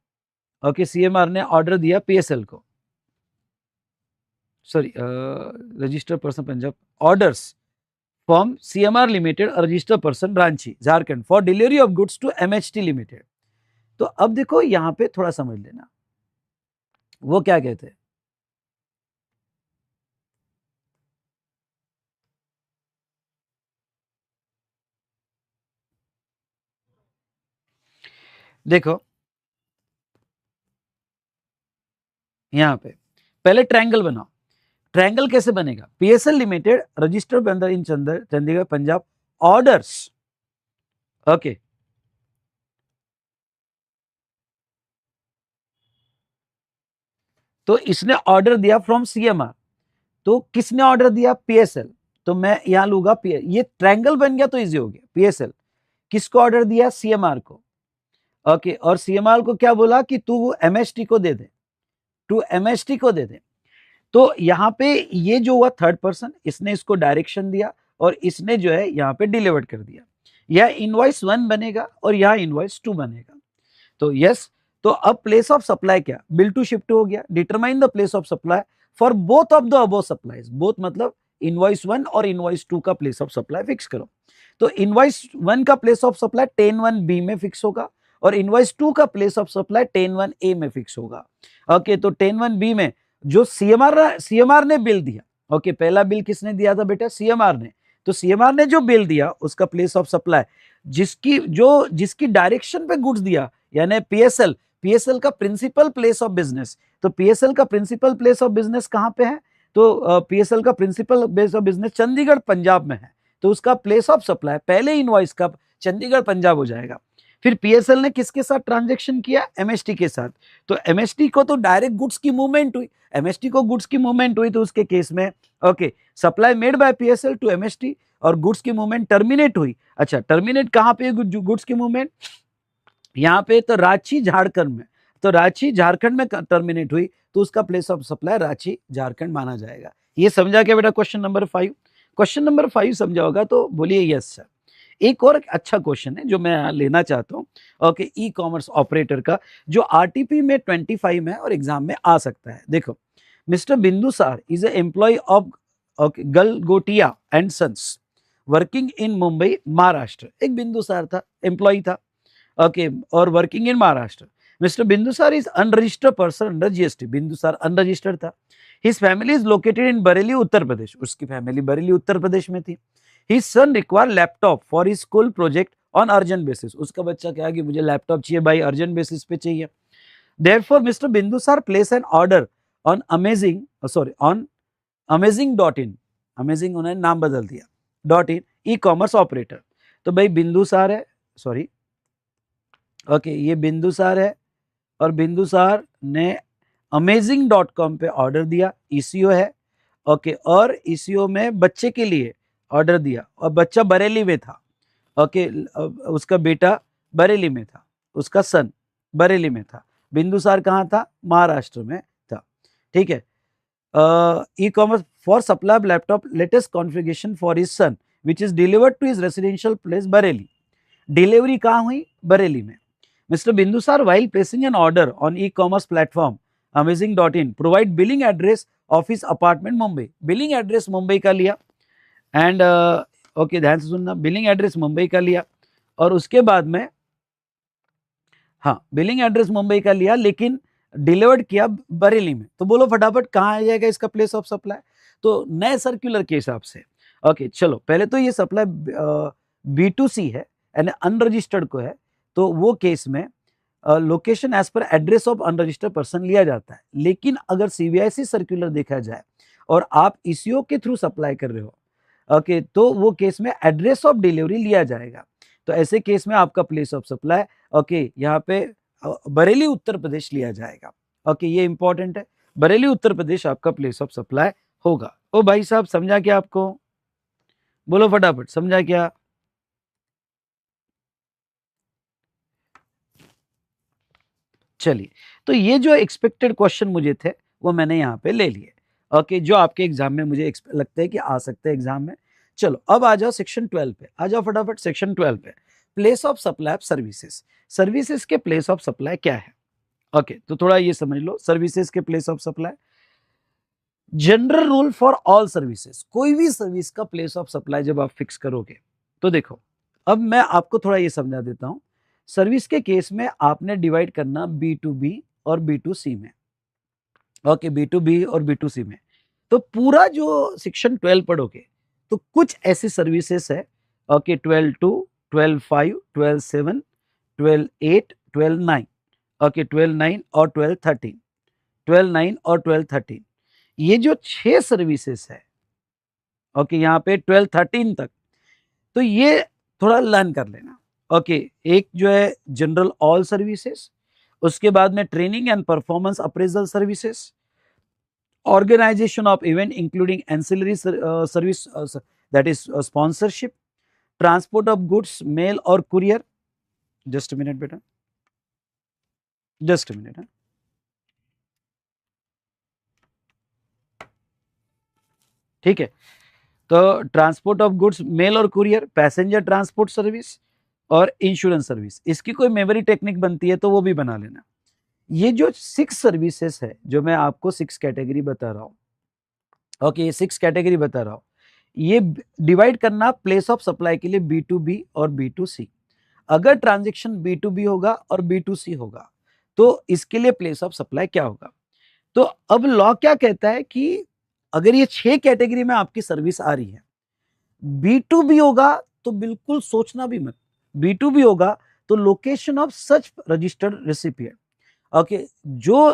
A: ओके, सीएमआर ने ऑर्डर दिया पीएसएल को, sorry registered person Punjab, orders from CMR limited और registered person Ranchi Jharkhand for delivery of goods to MHT limited. तो अब देखो यहां पे थोड़ा समझ लेना, वो क्या कहते हैं, देखो यहां पे पहले ट्रायंगल बनाओ। ट्रायंगल कैसे बनेगा, पीएसएल लिमिटेड रजिस्टर्ड बंदर इन चंडीगढ़ पंजाब ऑर्डर्स। ओके, तो इसने ऑर्डर दिया फ्रॉम सीएमआर, तो किसने ऑर्डर दिया? पीएसएल, तो मैं यहां लूंगा ये ट्रायंगल बन गया तो इजी हो गया। पीएसएल किसको ऑर्डर दिया? सीएमआर को। ओके, और सीएमआर को क्या बोला कि तू एमएसटी को दे दे, तू एमएसटी को दे दे। तो यहाँ पे ये जो हुआ थर्ड पर्सन, इसने इसको डायरेक्शन दिया और इसने जो है यहाँ पे डिलीवर कर दिया। यह इनवॉइस 1 बनेगा और यहाँ इनवॉइस 2 बनेगा। तो यस, तो अब प्लेस ऑफ सप्लाई क्या? बिल टू शिफ्ट हो गया। Determine the place of supply for both of the above supplies. Both मतलब इनवॉइस 1 और इनवॉइस 2 का प्लेस ऑफ सप्लाई फिक्स करो। तो इनवॉइस 1 का प्लेस ऑफ सप्लाई 10(1)(b) में फिक्स होगा और इनवॉइस 2 का प्लेस ऑफ सप्लाई 10(1)(a) में फिक्स होगा। ओके, तो 10(1)(b) में जो सीएमआर ने बिल दिया, ओके, पहला बिल किसने दिया था बेटा? सीएमआर ने। तो सीएमआर ने जो बिल दिया उसका प्लेस ऑफ सप्लाई जिसकी डायरेक्शन पे गुड्स दिया, यानी पीएसएल का प्रिंसिपल प्लेस ऑफ बिजनेस। तो पीएसएल का प्रिंसिपल प्लेस ऑफ बिजनेस कहां पे है? तो पीएसएल का principal place of business Chandigarh Punjab में है। तो उसका प्लेस ऑफ सप्लाई पहले इनवॉइस का चंडीगढ़ पंजाब हो जाएगा। फिर पीएसएल ने किसके साथ ट्रांजैक्शन किया? एमएसटी के साथ। तो एमएसटी को तो डायरेक्ट गुड्स की मूवमेंट हुई, एमएसटी को गुड्स की मूवमेंट हुई, तो उसके केस में okay, supply made by PSL to MST और गुड्स की मूवमेंट टर्मिनेट हुई। अच्छा, टर्मिनेट कहां पे गुड्स की मूवमेंट? यहाँ पे तो रांची झारखंड में, तो रांची झारखंड में टर्मिनेट हुई, तो उसका place of supply Ranchi Jharkhand माना जाएगा। ये समझा क्या बेटा? Question number 5। क्वेश्चन नंबर 5 समझा होगा तो बोलिए यस सर। एक और अच्छा क्वेश्चन है जो मैं लेना चाहता हूँ, ओके, ई कॉमर्स ऑपरेटर का, जो आरटीपी में 25 में और एग्जाम में आ सकता है। देखो, mister Bindusar is a employ of Galgotia and sons working in Mumbai Maharashtra. एक बिंदुसार था, एम्प्लॉय था, ओके, और working in Maharashtra. Mister Bindusar is unregistered person under GST. Bindusar unregistered था। His family is located in Bareilly Uttar Pradesh. उसकी फैमिली बरेली उत्तर प्रदेश में थी। His son require laptop for his school project on urgent basis. उसका बच्चा कहा कि मुझे लैपटॉप चाहिए भाई, अर्जेंट बेसिस पे चाहिए। Therefore mister Bindusar place an order on amazing. Amazing उन्होंने नाम बदल दिया, .in ई कॉमर्स ऑपरेटर। तो भाई बिंदुसार है, सॉरी, ओके, ये बिंदुसार है और बिंदुसार ने amazing.com पे ऑर्डर दिया, ईसीओ है, ओके, और ईसीओ में बच्चे के लिए ऑर्डर दिया और बच्चा बरेली में था, ओके, उसका बेटा बरेली में था, उसका सन बरेली में था। बिंदुसार कहाँ था? महाराष्ट्र में था। ठीक है। E commerce for supply of laptop latest configuration for his son which is delivered to his residential place Bareilly. Delivery कहाँ हुई? बरेली में। Mr. Bindusar, while placing an order on e-commerce platform amazing.in, provide billing address of his apartment Mumbai. Billing address Mumbai का लिया and okay, ध्यान से सुनना, billing address Mumbai का लिया और उसके बाद में, हाँ, बिलिंग एड्रेस मुंबई का लिया लेकिन डिलीवर्ड किया बरेली में। तो बोलो फटाफट कहाँ आ जाएगा इसका प्लेस ऑफ सप्लाई? तो नए सर्कुलर के हिसाब से, ओके, चलो पहले तो ये सप्लाई B2C है यानी अनरजिस्टर्ड को है, तो वो केस में location as per address of unregistered person लिया जाता है। लेकिन अगर सीबीआईसी सर्कुलर देखा जाए और आप ईसीओ के थ्रू सप्लाई कर रहे हो, ओके, तो वो केस में एड्रेस ऑफ डिलीवरी लिया जाएगा। तो ऐसे केस में आपका प्लेस ऑफ सप्लाई, ओके, यहाँ पे बरेली उत्तर प्रदेश लिया जाएगा। ओके, ये इंपॉर्टेंट है, बरेली उत्तर प्रदेश आपका प्लेस ऑफ सप्लाई होगा। ओ भाई साहब, समझा क्या आपको? बोलो फटाफट, समझा क्या? चलिए, तो ये जो एक्सपेक्टेड क्वेश्चन मुझे थे वो मैंने यहाँ पे ले लिए, ओके, जो आपके एग्जाम में मुझे लगता है कि आ सकते हैं एग्जाम में। चलो अब आ जाओ सेक्शन 12 पे, आ जाओ फटाफट सेक्शन 12 पे। Place of supply of services. Services के प्लेस ऑफ सप्लाई क्या है? ओके, तो थोड़ा ये समझ लो, सर्विसेज के place of supply, general rule for all services. कोई भी सर्विस का प्लेस ऑफ सप्लाई जब आप फिक्स करोगे तो देखो, अब मैं आपको थोड़ा ये समझा देता हूं। सर्विस के केस में आपने डिवाइड करना B2B और B2C में, ओके, B2B और B2C में। तो पूरा जो सेक्शन 12 पढ़ोगे तो कुछ ऐसी सर्विसेज है, ओके, 12(2), 12(5), 12(7), 12(8), 12(9), ओके, 12(9) और 12(13), 12(9) और 12(13), ये जो 6 सर्विसेज है, ओके, यहाँ पे 12(13) तक, तो ये थोड़ा लर्न कर लेना। ओके, एक जो है जनरल ऑल सर्विसेज, उसके बाद में training and performance appraisal services, organization of event including ancillary service, that is sponsorship, transport of goods, mail or courier. Just a minute beta, just a minute. ठीक है, तो transport of goods, mail और courier, passenger transport service और insurance service. इसकी कोई memory technique बनती है तो वो भी बना लेना। ये जो 6 सर्विसेज है, जो मैं आपको 6 कैटेगरी बता रहा हूँ, ओके, ये 6 कैटेगरी बता रहा हूँ, ये डिवाइड करना प्लेस ऑफ सप्लाई के लिए B2B और B2C। अगर ट्रांजेक्शन B2B होगा और B2C होगा तो इसके लिए प्लेस ऑफ सप्लाई क्या होगा। तो अब लॉ क्या कहता है कि अगर ये 6 कैटेगरी में आपकी सर्विस आ रही है, B2B होगा तो बिल्कुल सोचना भी मत, B2B होगा तो location of such registered recipient, okay, जो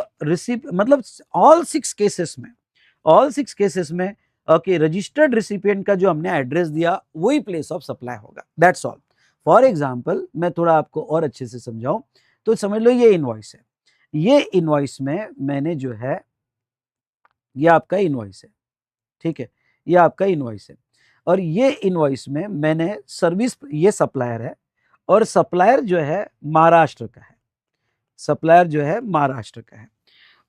A: मतलब ऑल 6 केसेस में ओके, रजिस्टर्ड रिसिपिएंट का जो हमने एड्रेस दिया वही प्लेस ऑफ सप्लाई होगा, दैट्स ऑल। फॉर एग्जांपल मैं थोड़ा आपको और अच्छे से समझाऊं तो समझ लो ये इनवॉइस है, ये इनवॉइस में मैंने जो है, ये आपका इनवॉइस है, ठीक है, ये आपका इनवॉइस है, और ये इनवॉइस में मैंने सर्विस, ये सप्लायर है और सप्लायर जो है महाराष्ट्र का है, सप्लायर जो है महाराष्ट्र का है,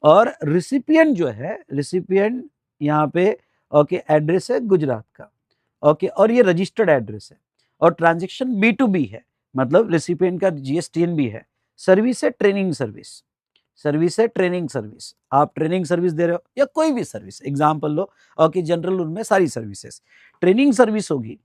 A: और रिसिपिएंट जो है, रिसिपिएंट यहाँ पे ओके एड्रेस है गुजरात का, ओके, और ये रजिस्टर्ड एड्रेस है, और ट्रांजैक्शन B2B है, मतलब रिसिपिएंट का GSTN भी है, सर्विस है ट्रेनिंग सर्विस, सर्विस है ट्रेनिंग सर्विस, आप ट्रेनिंग सर्विस दे रहे हो या कोई भी सर्विस, एग्जांपल लो, ओके, जनरल उनमें सारी सर्विसेज ट्रेनिंग सर्विस होगी,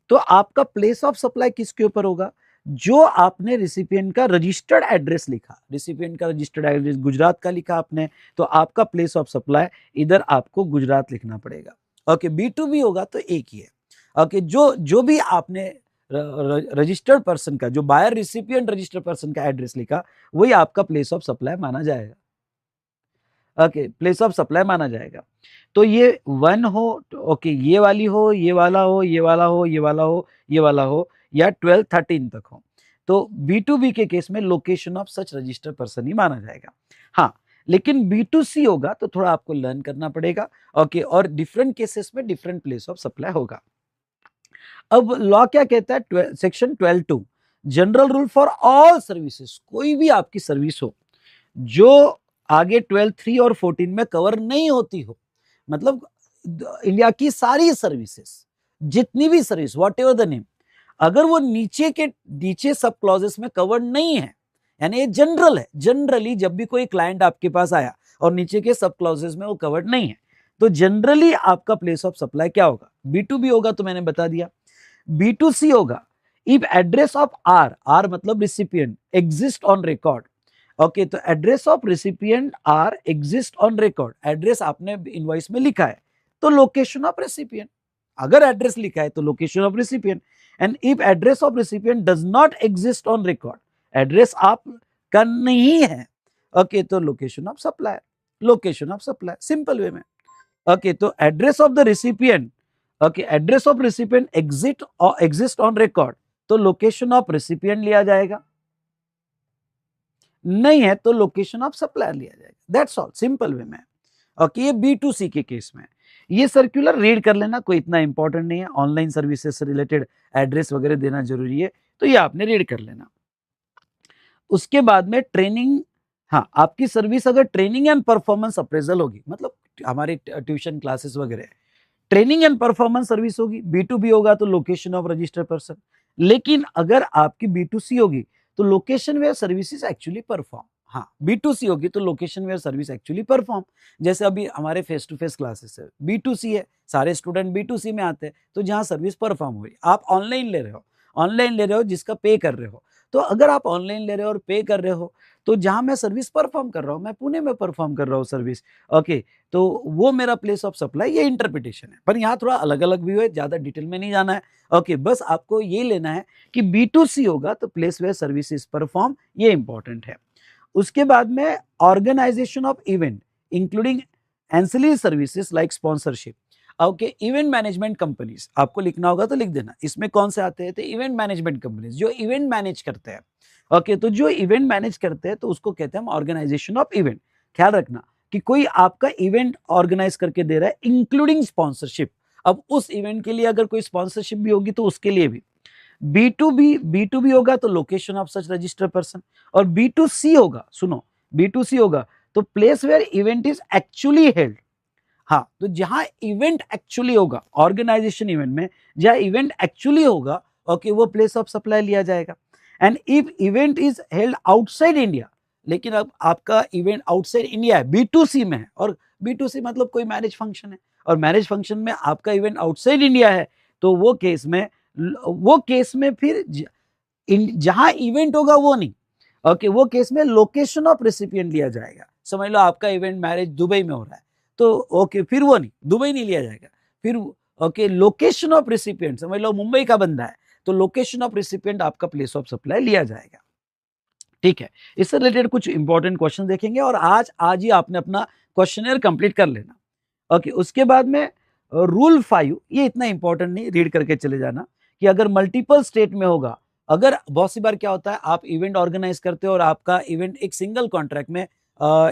A: तो आपका प्लेस ऑफ सप्लाई किसके ऊपर होगा, जो आपने रिसिपिएंट का रजिस्टर्ड एड्रेस लिखा, रिसिपिएंट का रजिस्टर्ड एड्रेस गुजरात का लिखा आपने, तो आपका प्लेस ऑफ सप्लाई इधर आपको गुजरात लिखना पड़ेगा, ओके। B2B होगा तो एक ही है, ओके, जो भी आपने रजिस्टर्ड पर्सन का, जो बायर रिसिपिएंट रजिस्टर्ड पर्सन का एड्रेस लिखा वही आपका प्लेस ऑफ सप्लाई माना जाएगा, ओके, प्लेस ऑफ सप्लाई माना जाएगा। तो ये 1 हो, ओके, ये वाली हो, ये वाला हो, ये वाला हो, ये वाला हो, ये वाला हो, या 12 13 तक हो, तो B2B के केस में location of such registered person ही माना जाएगा। हाँ, लेकिन B2C होगा तो थोड़ा आपको लर्न करना पड़ेगा, ओके, और डिफरेंट केसेस में डिफरेंट प्लेस ऑफ सप्लाई होगा। अब लॉ क्या कहता है, section 12(2) general rule for all services, कोई भी आपकी सर्विस हो जो आगे 12(3) और 14 में कवर नहीं होती हो, मतलब इंडिया की सारी सर्विसेज, जितनी भी service what ever the name, अगर वो नीचे सब क्लॉजेस में कवर्ड नहीं है, यानी ये जनरल है, जनरली जब भी कोई क्लाइंट आपके पास आया और नीचे के सब क्लॉजेस में वो कवर्ड नहीं है, तो जनरली आपका प्लेस ऑफ सप्लाई क्या होगा, B2B होगा, तो मैंने बता दिया। B2C होगा इफ एड्रेस ऑफ R मतलब recipient exist on record, okay, तो address of recipient R exist on record, address आपने इनवॉइस में लिखा है तो लोकेशन ऑफ रिसिपिएंट, अगर एड्रेस लिखा है तो location of recipient, and if address of recipient does not exist on record, address आप का नहीं है, ओके, तो location of supply, location of supply, simple way में, ओके। तो address of the recipient, okay, address of recipient exist on record, तो location of recipient लिया जाएगा, नहीं है तो लोकेशन ऑफ सप्लायर लिया जाएगा, दैट्स ऑल, सिंपल वे में, ओके। ये B2C के केस में ये सर्कुलर रीड कर लेना, कोई इतना इंपॉर्टेंट नहीं है, ऑनलाइन सर्विसेज से रिलेटेड एड्रेस वगैरह देना जरूरी है, तो ये आपने रीड कर लेना। उसके बाद में ट्रेनिंग, हाँ, आपकी सर्विस अगर ट्रेनिंग एंड परफॉर्मेंस अप्रेजल होगी, मतलब हमारे ट्यूशन क्लासेस वगैरह ट्रेनिंग एंड परफॉर्मेंस सर्विस होगी, B2B होगा तो लोकेशन ऑफ रजिस्टर्ड पर्सन, लेकिन अगर आपकी B2C होगी तो location where services actually perform, हाँ, B2C होगी तो location where service actually perform, जैसे अभी हमारे फेस टू फेस क्लासेस है, B2C है, सारे स्टूडेंट B2C में आते हैं, तो जहाँ सर्विस परफॉर्म हो रही, आप ऑनलाइन ले रहे हो, ऑनलाइन ले रहे हो जिसका पे कर रहे हो, तो अगर आप ऑनलाइन ले रहे हो और पे कर रहे हो, तो जहाँ मैं सर्विस परफॉर्म कर रहा हूँ, मैं पुणे में परफॉर्म कर रहा हूँ सर्विस, ओके, तो वो मेरा प्लेस ऑफ सप्लाई, ये इंटरप्रिटेशन है, पर यहाँ थोड़ा अलग अलग व्यू है, ज़्यादा डिटेल में नहीं जाना है, ओके, बस आपको ये लेना है कि B2C होगा तो प्लेस वेयर सर्विसेज परफॉर्म, ये इंपॉर्टेंट है। उसके बाद में organisation of event including ancillary services like sponsorship, okay, event management companies, आपको लिखना होगा तो लिख देना, इसमें कौन से आते हैं, तो इवेंट मैनेजमेंट कंपनीज जो इवेंट मैनेज करते हैं, ओके, तो जो इवेंट मैनेज करते हैं तो उसको कहते हैं हम ऑर्गेनाइजेशन ऑफ इवेंट, ख्याल रखना, कि कोई आपका इवेंट ऑर्गेनाइज करके दे रहा है इंक्लूडिंग स्पॉन्सरशिप। अब उस इवेंट के लिए अगर कोई स्पॉन्सरशिप भी होगी तो उसके लिए भी। बी टू बी होगा तो location of such registered person, और बी2सी होगा, सुनो, बी2सी होगा तो place where event is actually held. हाँ, तो जहां इवेंट एक्चुअली होगा, ऑर्गेनाइजेशन इवेंट में जहां इवेंट एक्चुअली होगा, ओके, वो प्लेस ऑफ सप्लाई लिया जाएगा। And if event is held outside India, लेकिन अब आपका इवेंट आउटसाइड इंडिया है, बी2सी में है, और बी2सी मतलब कोई मैरिज फंक्शन है, और मैरिज फंक्शन में आपका इवेंट आउटसाइड इंडिया है, तो वो केस में फिर जहां इवेंट होगा वो नहीं, ओके, वो केस में लोकेशन ऑफ रेसिपिएंट लिया जाएगा। समझ लो आपका इवेंट मैरिज दुबई में हो रहा है, तो ओके, फिर वो नहीं, दुबई नहीं लिया जाएगा, फिर ओके, लोकेशन ऑफ रेसिपिएंट, समझ लो मुंबई का बंदा है, तो लोकेशन ऑफ रेसिपिएंट आपका प्लेस ऑफ सप्लाई लिया जाएगा। ठीक है, इससे रिलेटेड कुछ इंपॉर्टेंट क्वेश्चन देखेंगे, और आज ही आपने अपना क्वेश्चनर कंप्लीट कर लेना। ओके, उसके बाद में रूल 5, ये इतना इंपॉर्टेंट नहीं, रीड करके चले जाना, कि अगर मल्टीपल स्टेट में होगा, अगर बहुत सी बार क्या होता है, आप इवेंट ऑर्गेनाइज करते हो और आपका इवेंट एक सिंगल कॉन्ट्रैक्ट में,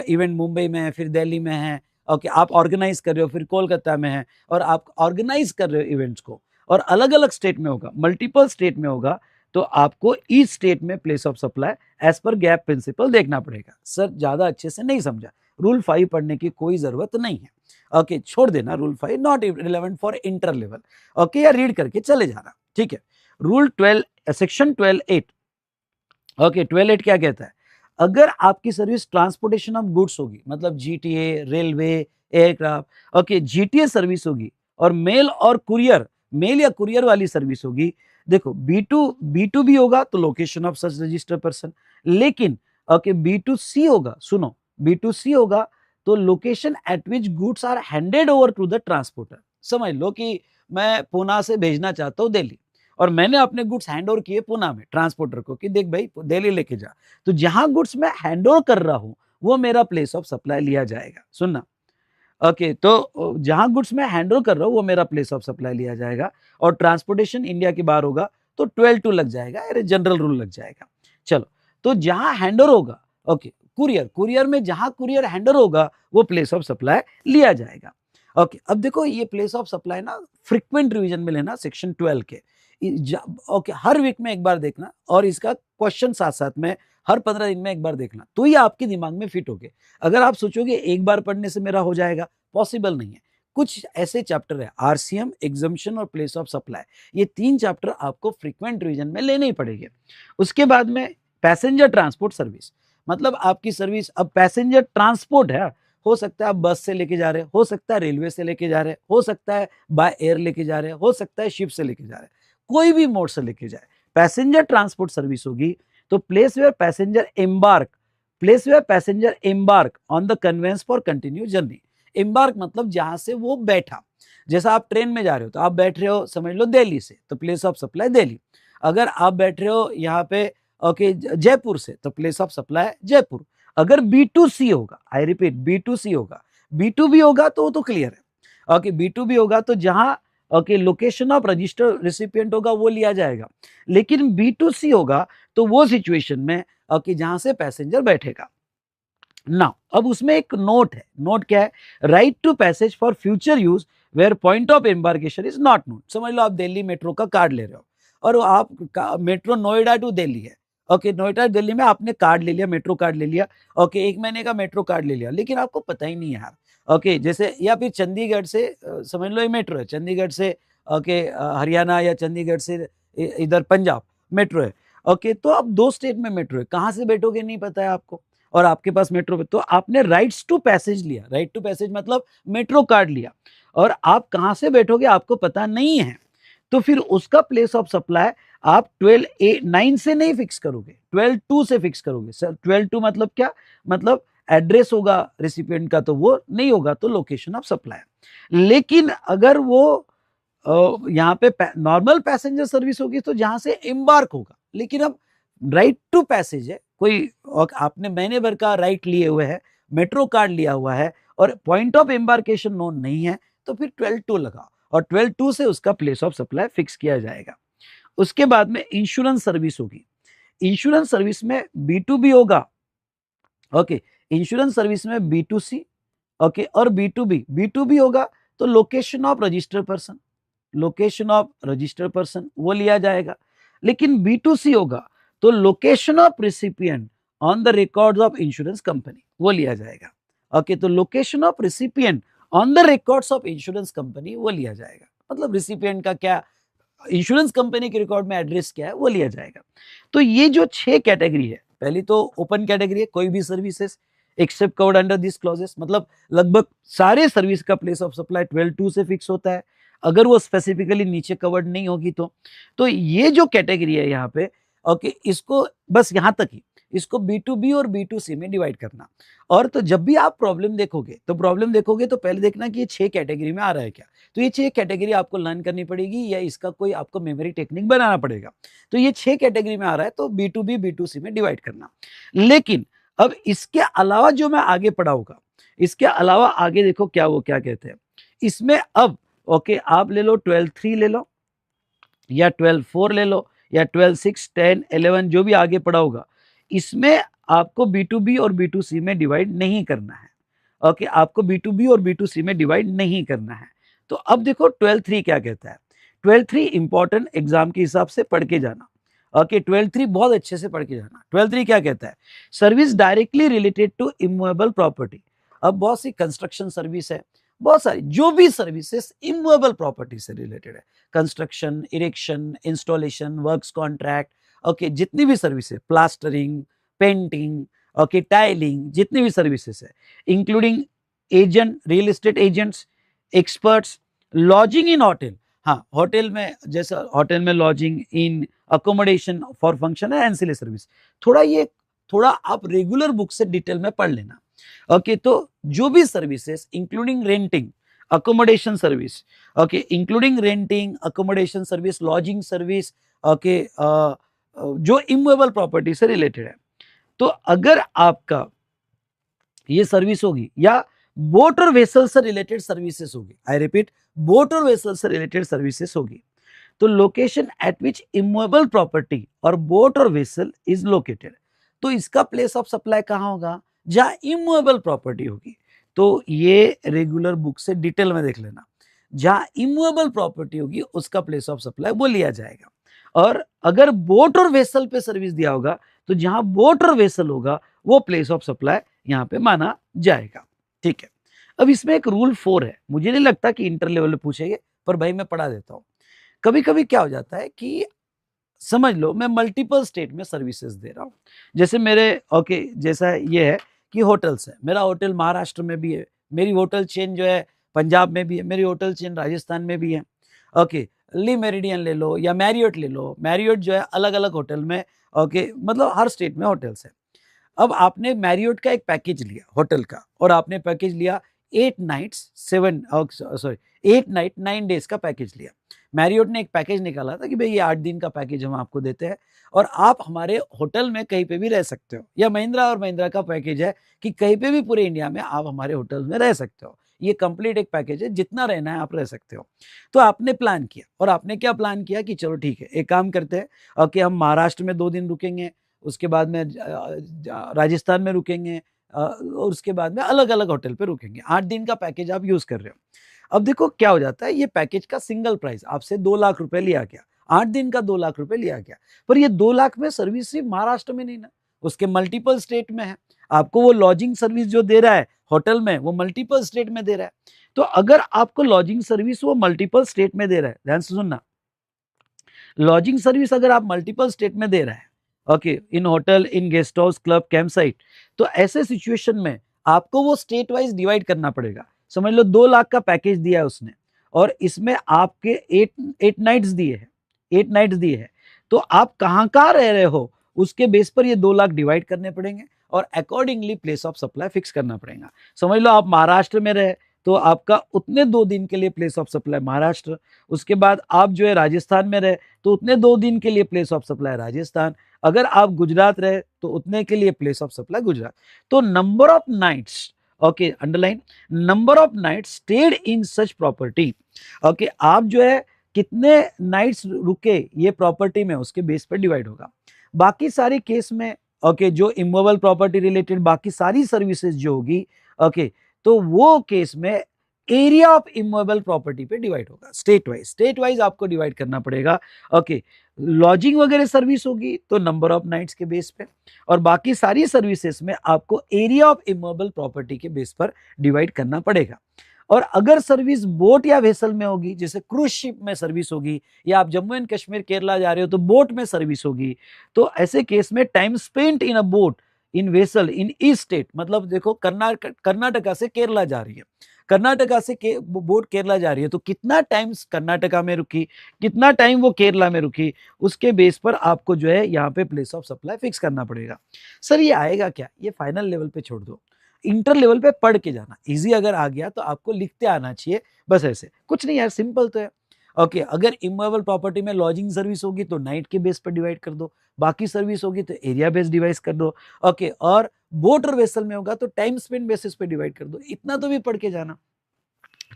A: इवेंट मुंबई में है, फिर दिल्ली में है, ओके, आप ऑर्गेनाइज कर रहे हो, फिर कोलकाता में है, और आप ऑर्गेनाइज कर रहे हो इवेंट्स को, और अलग अलग स्टेट में होगा, मल्टीपल स्टेट में होगा, तो आपको ईच स्टेट में place of supply as per GAAP principle देखना पड़ेगा। सर ज्यादा अच्छे से नहीं समझा, रूल 5 पढ़ने की कोई जरूरत नहीं है, ओके, छोड़ देना rule 5, not relevant for inter level, okay, या रीड करके चले जाना। ठीक है, रूल 12 सेक्शन 12(8), ओके, 12(8) क्या कहता है, अगर आपकी सर्विस ट्रांसपोर्टेशन ऑफ गुड्स होगी, मतलब GTA, railway, aircraft, okay, GTA service होगी, और मेल या कुरियर वाली सर्विस होगी, देखो बी टू बी होगा तो location of such registered person, लेकिन ओके, बी2सी होगा, सुनो, बी2सी होगा तो location at which goods are handed over to the transporter. समझ लो कि मैं पूना से भेजना चाहता हूँ दिल्ली, और मैंने अपने गुड्स हैंड ओवर किए पूना में ट्रांसपोर्टर को, कि देख भाई दिल्ली लेके जा, तो जहां गुड्स मैं हैंड ओवर कर रहा हूं वो मेरा प्लेस ऑफ सप्लाई लिया जाएगा। सुनना, ओके, तो जहां गुड्स मैं हैंड ओवर कर रहा हूं वो मेरा प्लेस ऑफ सप्लाई लिया जाएगा, और ट्रांसपोर्टेशन इंडिया के बाहर होगा तो 12(2) लग जाएगा, अरे जनरल रूल लग जाएगा। चलो, तो जहां हैंड ओवर होगा, ओके, कुरियर में जहां कुरियर हैंड ओवर होगा वो प्लेस ऑफ सप्लाई लिया जाएगा। ओके, अब देखो ये प्लेस ऑफ सप्लाई ना फ्रीक्वेंट रिवीजन में लेना, सेक्शन 12 के, ओके, हर वीक में एक बार देखना, और इसका क्वेश्चन साथ साथ में हर 15 दिन में एक बार देखना, तो ये आपके दिमाग में फिट हो गए। अगर आप सोचोगे एक बार पढ़ने से मेरा हो जाएगा, पॉसिबल नहीं है। कुछ ऐसे चैप्टर है, आरसीएम, एग्जम्पशन और प्लेस ऑफ सप्लाई, ये 3 चैप्टर आपको फ्रीक्वेंट रिवीजन में लेने ही पड़ेंगे। उसके बाद में पैसेंजर ट्रांसपोर्ट सर्विस, मतलब आपकी सर्विस अब पैसेंजर ट्रांसपोर्ट है, हो सकता है आप बस से लेके जा रहे हो सकता है रेलवे से लेके जा रहे हो सकता है बाय एयर लेके जा रहे हो सकता है शिप से लेके जा रहे हैं, कोई भी मोड से लेके जाए, पैसेंजर ट्रांसपोर्ट सर्विस होगी, तो place where passenger embark on the conveyance for continue journey. Embark मतलब जहां से वो बैठा, जैसा आप ट्रेन में जा रहे हो तो आप बैठ रहे हो, समझ लो दिल्ली से, तो प्लेस ऑफ सप्लाई दिल्ली। अगर आप बैठ रहे हो यहाँ पे, ओके, जयपुर से, तो प्लेस ऑफ सप्लाई जयपुर। अगर बी2सी होगा, आई रिपीट, बी2सी होगा, बी2बी होगा तो वो तो क्लियर है, ओके, बी2बी होगा तो जहां okay location of registered recipient होगा वो लिया जाएगा, लेकिन बी2सी होगा तो वो सिचुएशन में ओके जहां से पैसेंजर बैठेगा ना। अब उसमें एक नोट है, नोट क्या है, right to passage for future use where point of embarkation is not known. समझ लो आप दिल्ली मेट्रो का कार्ड ले रहे हो, और आप मेट्रो नोएडा टू दिल्ली है, ओके, नोएडा दिल्ली में आपने कार्ड ले लिया, मेट्रो कार्ड ले लिया, ओके, 1 महीने का मेट्रो कार्ड ले लिया, लेकिन आपको पता ही नहीं है यार, ओके, जैसे, या फिर चंडीगढ़ से, समझ लो ये मेट्रो है, चंडीगढ़ से ओके हरियाणा, या चंडीगढ़ से इधर पंजाब मेट्रो है, ओके, तो आप 2 स्टेट में मेट्रो है, कहाँ से बैठोगे नहीं पता है आपको, और आपके पास मेट्रो पे, तो आपने राइट्स टू पैसेज लिया, राइट टू पैसेज मतलब मेट्रो कार्ड लिया, और आप कहाँ से बैठोगे आपको पता नहीं है, तो फिर उसका प्लेस ऑफ सप्लाई आप 12(9) से नहीं फिक्स करोगे, 12(2) से फिक्स करोगे। सर 12(2) मतलब क्या, मतलब एड्रेस होगा रेसिपिएंट का तो वो नहीं होगा, तो लोकेशन ऑफ सप्लाई। लेकिन अगर वो यहाँ पे नॉर्मल पैसेंजर सर्विस होगी तो जहां से एम्बार्क होगा, लेकिन अब राइट टू पैसेज है, कोई आपने महीने भर का राइट लिए हुए है, मेट्रो कार्ड लिया हुआ है, और पॉइंट ऑफ एम्बार्केशन नोन नहीं है, तो फिर 12(2) लगाओ, और 12(2) से उसका प्लेस ऑफ सप्लाई फिक्स किया जाएगा। उसके बाद में इंश्योरेंस सर्विस होगी, इंश्योरेंस सर्विस में बी2बी होगा, ओके, इंश्योरेंस सर्विस में बी2सी, ओके, और B2B होगा तो location of registered person, location of registered person वो लिया जाएगा। लेकिन B2C होगा तो location of recipient on the records of insurance company वो लिया जाएगा। ओके, तो location of recipient on the records of insurance company वो लिया जाएगा, मतलब रिसिपिएंट का क्या, इंश्योरेंस कंपनी के रिकॉर्ड में एड्रेस क्या है वो लिया जाएगा। तो ये जो 6 कैटेगरी है, पहली तो ओपन कैटेगरी है, कोई भी services except covered under this clauses, मतलब लगभग सारे सर्विस का प्लेस ऑफ सप्लाई 12(2) से फिक्स होता है, अगर वो स्पेसिफिकली नीचे कवर्ड नहीं होगी तो ये जो कैटेगरी है यहाँ पे, ओके, इसको बस यहाँ तक ही, इसको B2B और B2C में डिवाइड करना। और तो जब भी आप प्रॉब्लम देखोगे तो पहले देखना कि ये 6 कैटेगरी में आ रहा है क्या। तो ये 6 कैटेगरी आपको लर्न करनी पड़ेगी या इसका कोई आपको मेमोरी टेक्निक बनाना पड़ेगा। तो ये 6 कैटेगरी में आ रहा है तो B2B B2C में डिवाइड करना। लेकिन अब इसके अलावा जो मैं आगे पढ़ाऊंगा, इसके अलावा आगे देखो क्या वो क्या कहते हैं इसमें। अब ओके, आप ले लो 12(3) ले लो या 12(4) ले लो या 12(6), 10, 11 जो भी आगे पढ़ा होगा, इसमें आपको B2B और B2C में डिवाइड नहीं करना है। ओके, आपको B2B और B2C में डिवाइड नहीं करना है। तो अब देखो 12(3) क्या कहता है। 12(3) इंपॉर्टेंट एग्जाम के हिसाब से पढ़ के जाना। ओके, 12(3) बहुत अच्छे से पढ़ के जाना। 12(3) क्या कहता है, service directly related to immovable property. अब बहुत सी कंस्ट्रक्शन सर्विस है, बहुत सारी जो भी सर्विसेज इमूवेबल प्रॉपर्टी से रिलेटेड है, construction, erection, installation, works contract, okay, जितनी भी सर्विस है, प्लास्टरिंग, पेंटिंग, ओके, टाइलिंग, जितनी भी सर्विसेज है, including agent, real estate agents, experts, lodging in hotel. हाँ, होटल में जैसा होटल में lodging in, accommodation for function है, एंसिलरी सर्विस। थोड़ा आप रेगुलर बुक से डिटेल में पढ़ लेना। ओके, तो जो भी services including renting, accommodation service, okay, including renting, accommodation service, lodging service, okay, जो इमूवेबल प्रॉपर्टी से रिलेटेड है, तो अगर आपका ये सर्विस होगी या बोट और वेसल से रिलेटेड सर्विसेज होगी, आई रिपीट, बोट और वेसल से रिलेटेड सर्विसेज होगी, तो location at which immovable property और बोट और वेसल इज लोकेटेड, तो इसका प्लेस ऑफ सप्लाई कहाँ होगा, जहां इमूवेबल प्रॉपर्टी होगी। तो ये रेगुलर बुक से डिटेल में देख लेना, जहां इमूवेबल प्रॉपर्टी होगी उसका प्लेस ऑफ सप्लाई वो लिया जाएगा। और अगर बोट और वेसल पे सर्विस दिया होगा तो जहां बोट और वेसल होगा वो प्लेस ऑफ सप्लाई यहाँ पे माना जाएगा। ठीक है, अब इसमें एक रूल 4 है, मुझे नहीं लगता कि इंटर लेवल में पूछेंगे, पर भाई मैं पढ़ा देता हूँ। कभी कभी क्या हो जाता है कि समझ लो मैं मल्टीपल स्टेट में सर्विसेज दे रहा हूँ, जैसे मेरे ओके जैसा ये है कि होटल्स है, मेरा होटल महाराष्ट्र में भी है, मेरी होटल चेन जो है पंजाब में भी है, मेरी होटल चेन राजस्थान में भी है। ओके, ली मेरिडियन ले लो या मैरियट ले लो, मैरियट जो है अलग अलग होटल में, ओके, मतलब हर स्टेट में होटल्स है। अब आपने मैरियट का एक पैकेज लिया होटल का, और आपने पैकेज लिया 8 नाइट्स 9 डेज का पैकेज लिया। मैरियट ने एक पैकेज निकाला था कि भाई ये 8 दिन का पैकेज हम आपको देते हैं और आप हमारे होटल में कहीं पे भी रह सकते हो, या महिंद्रा और महिंद्रा का पैकेज है कि कहीं पे भी पूरे इंडिया में आप हमारे होटल में रह सकते हो। ये कंप्लीट एक पैकेज है, जितना रहना है आप रह सकते हो। तो आपने प्लान किया, और आपने क्या प्लान किया कि चलो ठीक है एक काम करते हैं, ओके, हम महाराष्ट्र में 2 दिन रुकेंगे, उसके बाद में राजस्थान में रुकेंगे, और उसके बाद में अलग अलग होटल पे रुकेंगे। 8 दिन का पैकेज आप यूज कर रहे हो। अब देखो क्या हो जाता है, ये पैकेज का सिंगल प्राइस आपसे 2 लाख रुपए लिया गया, 8 दिन का 2 लाख रुपए लिया गया, पर ये 2 लाख में सर्विस सिर्फ महाराष्ट्र में नहीं ना, उसके मल्टीपल स्टेट में है। आपको वो लॉजिंग सर्विस जो दे रहा है होटल में, वो मल्टीपल स्टेट में दे रहा है। तो अगर आपको लॉजिंग सर्विस वो मल्टीपल स्टेट में दे रहा है, ध्यान से सुनना, लॉजिंग सर्विस अगर आप मल्टीपल स्टेट में दे रहा है, okay, in hotel, in guest house, club, camp site, तो ऐसे सिचुएशन में आपको वो स्टेट वाइज डिवाइड करना पड़ेगा। समझ लो 2 लाख का पैकेज दिया है उसने, और इसमें आपके 8 नाइट्स दिए हैं, 8 नाइट्स दिए हैं, तो आप कहाँ कहाँ रह रहे हो उसके बेस पर ये 2 लाख डिवाइड करने पड़ेंगे और accordingly place of supply fix करना पड़ेगा। समझ लो आप महाराष्ट्र में रहे तो आपका उतने 2 दिन के लिए प्लेस ऑफ सप्लाई महाराष्ट्र, उसके बाद आप जो है राजस्थान में रहे तो उतने 2 दिन के लिए प्लेस ऑफ सप्लाई राजस्थान, अगर आप गुजरात रहे तो उतने के लिए प्लेस ऑफ सप्लाई गुजरात। तो number of nights, okay, underline, number of nights stayed in such property, okay, आप जो है कितने नाइट्स रुके ये प्रॉपर्टी में, उसके बेस पर डिवाइड होगा। बाकी सारे केस में, ओके, जो इमूवेबल प्रॉपर्टी रिलेटेड बाकी सारी सर्विसेज जो होगी, ओके, तो वो केस में एरिया ऑफ इमूवेबल प्रॉपर्टी पे डिवाइड होगा स्टेट वाइज आपको डिवाइड करना पड़ेगा। ओके, लॉजिंग वगैरह सर्विस होगी तो नंबर ऑफ नाइट्स के बेस पे, और बाकी सारी सर्विसेज में आपको एरिया ऑफ इमूवेबल प्रॉपर्टी के बेस पर डिवाइड करना पड़ेगा। और अगर सर्विस बोट या वेसल में होगी, जैसे क्रूज शिप में सर्विस होगी, या आप जम्मू एंड कश्मीर केरला जा रहे हो तो बोट में सर्विस होगी, तो ऐसे केस में time spent in a boat in vessel in east state, मतलब देखो कर्नाटका से केरला जा रही है, कर्नाटका से बोट केरला जा रही है, तो कितना टाइम कर्नाटका में रुकी, कितना टाइम वो केरला में रुकी, उसके बेस पर आपको जो है यहाँ पे प्लेस ऑफ सप्लाई फिक्स करना पड़ेगा। सर ये आएगा क्या, ये फाइनल लेवल पे छोड़ दो, इंटर लेवल पे पढ़ के जाना। इजी अगर आ गया तो आपको लिखते आना चाहिए, बस ऐसे कुछ नहीं यार, सिंपल तो है। ओके, अगर इमूवेबल प्रॉपर्टी में लॉजिंग सर्विस होगी तो नाइट के बेस पर डिवाइड कर दो, बाकी सर्विस होगी तो एरिया बेस डिवाइड कर दो। ओके, और बोट और वेसल में होगा तो टाइम स्पेंड बेसिस पे डिवाइड कर दो, इतना तो भी पढ़ के जाना।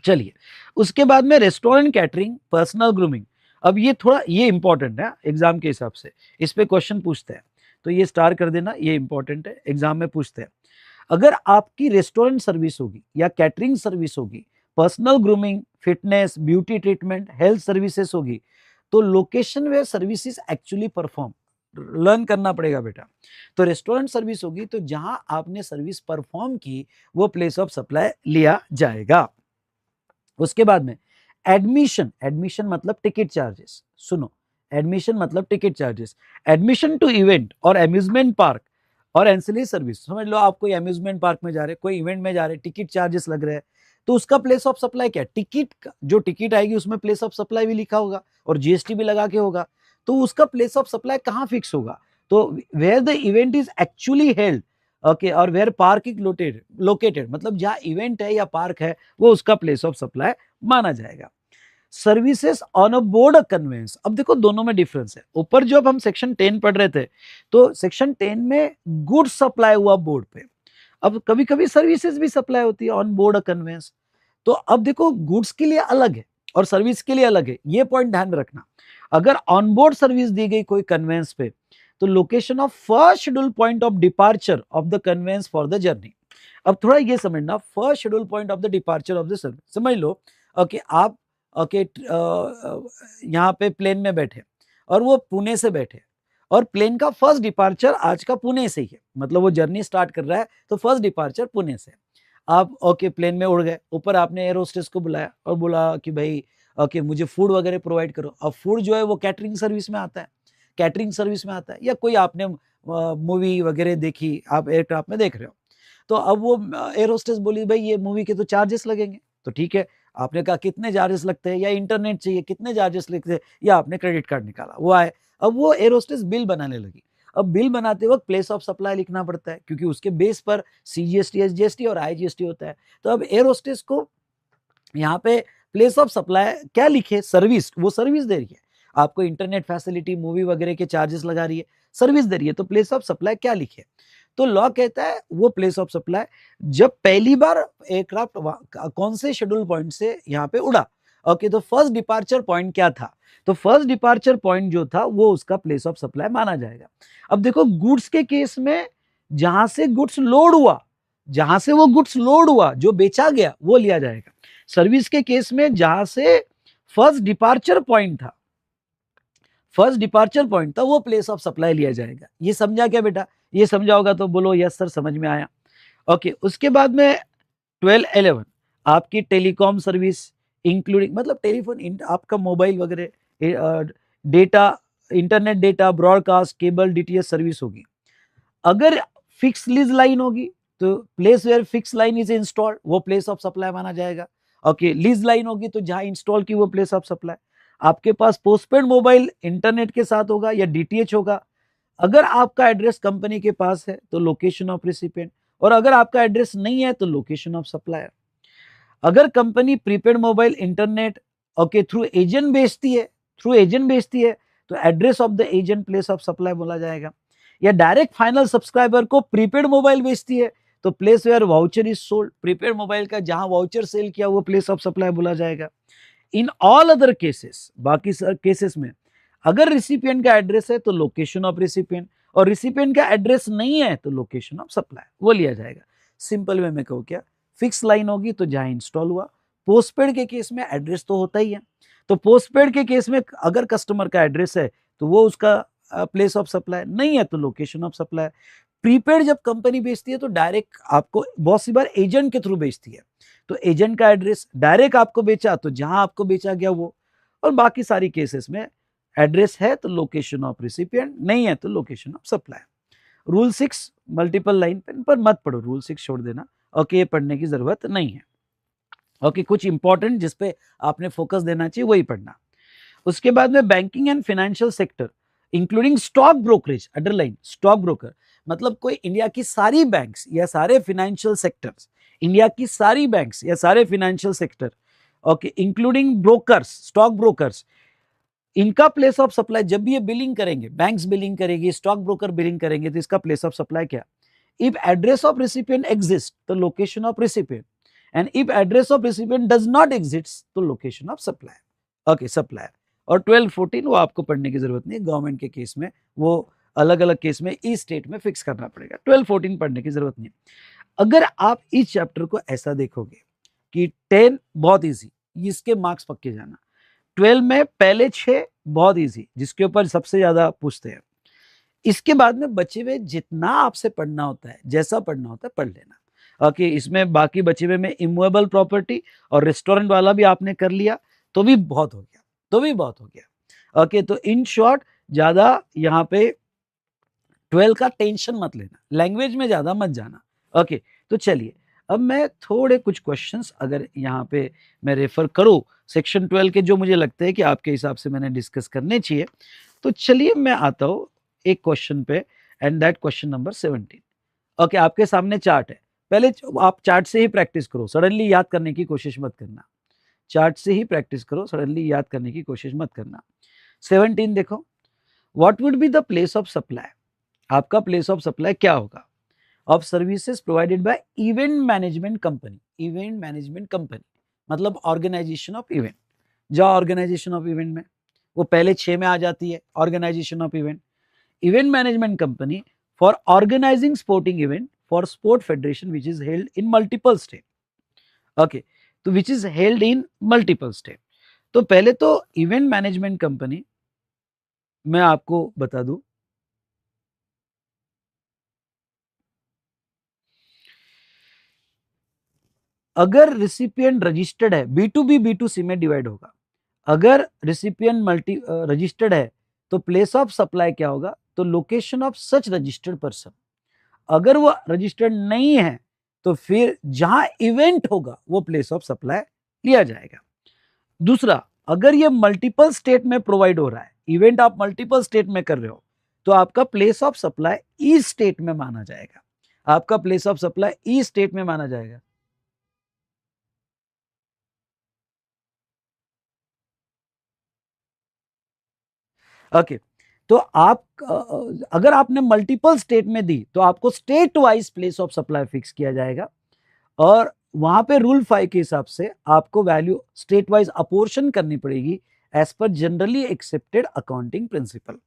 A: चलिए, उसके बाद में रेस्टोरेंट कैटरिंग, पर्सनल ग्रूमिंग। अब ये थोड़ा ये इंपॉर्टेंट है एग्जाम के हिसाब से, इस पे क्वेश्चन पूछते हैं, तो ये स्टार कर देना, ये इंपॉर्टेंट है, एग्जाम में पूछते हैं। अगर आपकी रेस्टोरेंट सर्विस होगी या कैटरिंग सर्विस होगी, personal grooming, fitness, beauty treatment, health services होगी, तो location where services actually perform, learn करना पड़ेगा बेटा। तो रेस्टोरेंट सर्विस होगी तो जहां आपने सर्विस परफॉर्म की वो प्लेस ऑफ सप्लाई लिया जाएगा। उसके बाद में एडमिशन, एडमिशन मतलब टिकट चार्जेस, सुनो, एडमिशन मतलब ticket charges, admission to event और अम्यूजमेंट पार्क और एंसिलरी सर्विस। समझ लो आप कोई अम्यूजमेंट पार्क में जा रहे, कोई इवेंट में जा रहे, टिकट चार्जेस लग रहे हैं, तो उसका प्लेस ऑफ सप्लाई क्या है, टिकट, जो टिकट आएगी उसमें प्लेस ऑफ सप्लाई भी लिखा होगा और जीएसटी भी लगा के होगा, तो उसका प्लेस ऑफ सप्लाई कहाँ फिक्स होगा, तो where the event is actually held, okay, और वेयर पार्क इज लोकेटेड, मतलब जहां इवेंट है या पार्क है वो उसका प्लेस ऑफ सप्लाई माना जाएगा। Services on a board conveyance, अब देखो दोनों में डिफरेंस है। ऊपर जब हम सेक्शन 10 पढ़ रहे थे तो सेक्शन 10 में गुड्स सप्लाई हुआ बोर्ड पे, अब कभी कभी सर्विसेज भी सप्लाई होती है ऑन बोर्ड कन्वेंस, तो अब देखो गुड्स के लिए अलग है और सर्विस के लिए अलग है, ये पॉइंट ध्यान में रखना। अगर ऑन बोर्ड सर्विस दी गई कोई कन्वेंस पे, तो location of first schedule point of departure of the conveyance for the journey. अब थोड़ा ये समझना, first schedule point of the departure of the service, समझ लो ओके, आप ओके यहाँ पे प्लेन में बैठे और वो पुणे से बैठे, और प्लेन का फर्स्ट डिपार्चर आज का पुणे से ही है, मतलब वो जर्नी स्टार्ट कर रहा है तो फर्स्ट डिपार्चर पुणे से। आप ओके प्लेन में उड़ गए, ऊपर आपने एयर होस्टेस को बुलाया और बोला कि भाई ओके मुझे फूड वगैरह प्रोवाइड करो। अब फूड जो है वो कैटरिंग सर्विस में आता है, कैटरिंग सर्विस में आता है, या कोई आपने मूवी वगैरह देखी, आप एयरक्राफ्ट में देख रहे हो, तो अब वो एयर होस्टेस बोली भाई ये मूवी के तो चार्जेस लगेंगे, तो ठीक है, आपने कहा कितने चार्जेस लगते हैं, या इंटरनेट चाहिए कितने चार्जेस लगते हैं, या आपने क्रेडिट कार्ड निकाला, वो आए, अब वो एयर होस्टेस बिल बनाने लगी। अब बिल बनाते वक्त प्लेस ऑफ सप्लाई लिखना पड़ता है क्योंकि उसके बेस पर सीजीएसटी, एसजीएसटी और आईजीएसटी होता है। तो अब एयर होस्टेस को यहाँ पे प्लेस ऑफ सप्लाई क्या लिखे, सर्विस, वो सर्विस दे रही है आपको, इंटरनेट फैसिलिटी, मूवी वगैरह के चार्जेस लगा रही है, सर्विस दे रही है, तो प्लेस ऑफ सप्लाई क्या लिखे, तो लॉ कहता है वो प्लेस ऑफ सप्लाई जब पहली बार एयरक्राफ्ट कौन से शेड्यूल पॉइंट से यहाँ पे उड़ा, ओके, तो फर्स्ट डिपार्चर पॉइंट क्या था, तो फर्स्ट डिपार्चर पॉइंट जो था वो उसका प्लेस ऑफ सप्लाई माना जाएगा। अब देखो गुड्स के केस में जहां से गुड्स लोड हुआ, जहां से वो गुड्स लोड हुआ जो बेचा गया वो लिया जाएगा। सर्विस के केस में जहां से फर्स्ट डिपार्चर पॉइंट था, फर्स्ट डिपार्चर पॉइंट था, वो प्लेस ऑफ सप्लाई लिया जाएगा। ये समझा क्या बेटा, ये समझा होगा तो बोलो यस सर समझ में आया। ओके, उसके बाद में 12-11 आपकी टेलीकॉम सर्विस इंक्लूडिंग, मतलब टेलीफोन, आपका मोबाइल वगैरह, data, internet data, broadcast, cable, DTH service होगी। अगर फिक्स लीज लाइन होगी तो place where fix line is installed, वो प्लेस ऑफ सप्लाई माना जाएगा। ओके, लीज लाइन होगी तो जहां इंस्टॉल की वो प्लेस ऑफ सप्लाई। आपके पास पोस्टपेड मोबाइल इंटरनेट के साथ होगा या डीटीएच होगा। अगर आपका एड्रेस कंपनी के पास है तो लोकेशन ऑफ रिसिपिएंट, और अगर आपका एड्रेस नहीं है तो लोकेशन ऑफ सप्लायर। अगर company prepaid mobile internet okay through agent बेचती है तो address of the agent place of supply बोला जाएगा। या डायरेक्ट फाइनल सब्सक्राइबर को प्रीपेड मोबाइल बेचती है तो place where voucher is sold, prepaid mobile का जहां वाउचर सेल किया वो प्लेस ऑफ सप्लाई बोला जाएगा। इन ऑल अदर केसेस, बाकी केसेस में अगर रिसिपिएंट का एड्रेस है तो लोकेशन ऑफ रिसिपिएंट, और रिसिपिएंट का एड्रेस नहीं है तो लोकेशन ऑफ सप्लाई वो लिया जाएगा। सिंपल वे में कहूँ क्या, फिक्स लाइन होगी तो जहां इंस्टॉल हुआ। पोस्टपेड के केस में एड्रेस तो होता ही है, तो पोस्टपेड के केस में अगर कस्टमर का एड्रेस है तो वो उसका प्लेस ऑफ सप्लाई, नहीं है तो लोकेशन ऑफ सप्लाई। प्रीपेड जब कंपनी बेचती है तो डायरेक्ट आपको बहुत सी बार एजेंट के थ्रू बेचती है, तो एजेंट का एड्रेस डायरेक्ट आपको बेचा तो जहां आपको बेचा गया वो। और बाकी सारी केसेस में एड्रेस है तो लोकेशन ऑफ रिसिपिएंट, नहीं है तो location of supply. Rule 6 multiple line pen पर मत पढ़ो, रूल 6 छोड़ देना। ओके, ये पढ़ने की जरूरत नहीं है। ओके, कुछ इंपॉर्टेंट जिसपे आपने फोकस देना चाहिए वही पढ़ना। उसके बाद में banking and financial sector including stock brokerage, underline stock broker, मतलब कोई इंडिया की सारी बैंक्स या सारे फाइनेंशियल सेक्टर्स, इंडिया की सारी बैंक्स या सारे financial sector, okay, including brokers, stock brokers, इनका प्लेस ऑफ सप्लाई जब भी ये बिलिंग करेंगे, बैंक्स बिलिंग करेगी, स्टॉक ब्रोकर बिलिंग करेंगे, तो इसका प्लेस ऑफ सप्लाई क्या? If address of recipient exist तो location of recipient, and if address of recipient does not exist तो location of supply. Okay, supplier. और 12-14 वो आपको पढ़ने की जरूरत नहीं, गवर्नमेंट के केस में वो अलग अलग केस में ई स्टेट में फिक्स करना पड़ेगा, 12-14 पढ़ने की जरूरत नहीं। अगर आप इस चैप्टर को ऐसा देखोगे कि 10 बहुत इजी, इसके मार्क्स पक्के जाना, 12 में पहले 6 बहुत इजी जिसके ऊपर सबसे ज्यादा पूछते हैं, इसके बाद में बचे हुए जितना आपसे पढ़ना होता है, जैसा पढ़ना होता है पढ़ लेना। ओके, इसमें बाकी बचे हुए में इमूवेबल प्रॉपर्टी और रेस्टोरेंट वाला भी आपने कर लिया तो भी बहुत हो गया, तो भी बहुत हो गया। ओके, तो इन शॉर्ट ज्यादा यहाँ पे 12 का टेंशन मत लेना, लैंग्वेज में ज्यादा मत जाना। ओके, तो चलिए अब मैं थोड़े कुछ क्वेश्चंस अगर यहाँ पे मैं रेफर करूँ सेक्शन 12 के, जो मुझे लगता है कि आपके हिसाब से मैंने डिस्कस करने चाहिए, तो चलिए मैं आता हूँ एक क्वेश्चन पे, and that question number 17। Okay, आपके सामने चार्ट है, पहले आप चार्ट से ही प्रैक्टिस करो, सडनली याद करने की कोशिश मत करना, चार्ट से ही प्रैक्टिस करो, सडनली याद करने की कोशिश मत करना। 17 देखो, what would be the place of supply, आपका प्लेस ऑफ सप्लाई क्या होगा? Of services provided by event management company, event management company मतलब ऑर्गेनाइजेशन ऑफ इवेंट। जाओ ऑर्गेनाइजेशन ऑफ इवेंट में, वो पहले 6 में आ जाती है, organisation of event, event management company for organising sporting event for sport federation which is held in multiple state. Okay, तो which is held in multiple state. तो पहले तो इवेंट मैनेजमेंट कंपनी मैं आपको बता दूं, अगर रिसिपिएंट रजिस्टर्ड है, B2B B2C में डिवाइड होगा, अगर रिसिपिएंट मल्टी रजिस्टर्ड है तो प्लेस ऑफ सप्लाई क्या होगा? तो location of such registered person. अगर वो रजिस्टर्ड नहीं है तो फिर जहां इवेंट होगा वो प्लेस ऑफ सप्लाई लिया जाएगा। दूसरा, अगर ये मल्टीपल स्टेट में प्रोवाइड हो रहा है, इवेंट आप मल्टीपल स्टेट में कर रहे हो, तो आपका place of supply E state में माना जाएगा, आपका place of supply E state में माना जाएगा। ओके, तो आप अगर आपने मल्टीपल स्टेट में दी तो आपको state wise place of supply fix किया जाएगा, और वहां पे रूल 5 के हिसाब से आपको वैल्यू स्टेट वाइज अपोर्शन करनी पड़ेगी as per generally accepted accounting principle.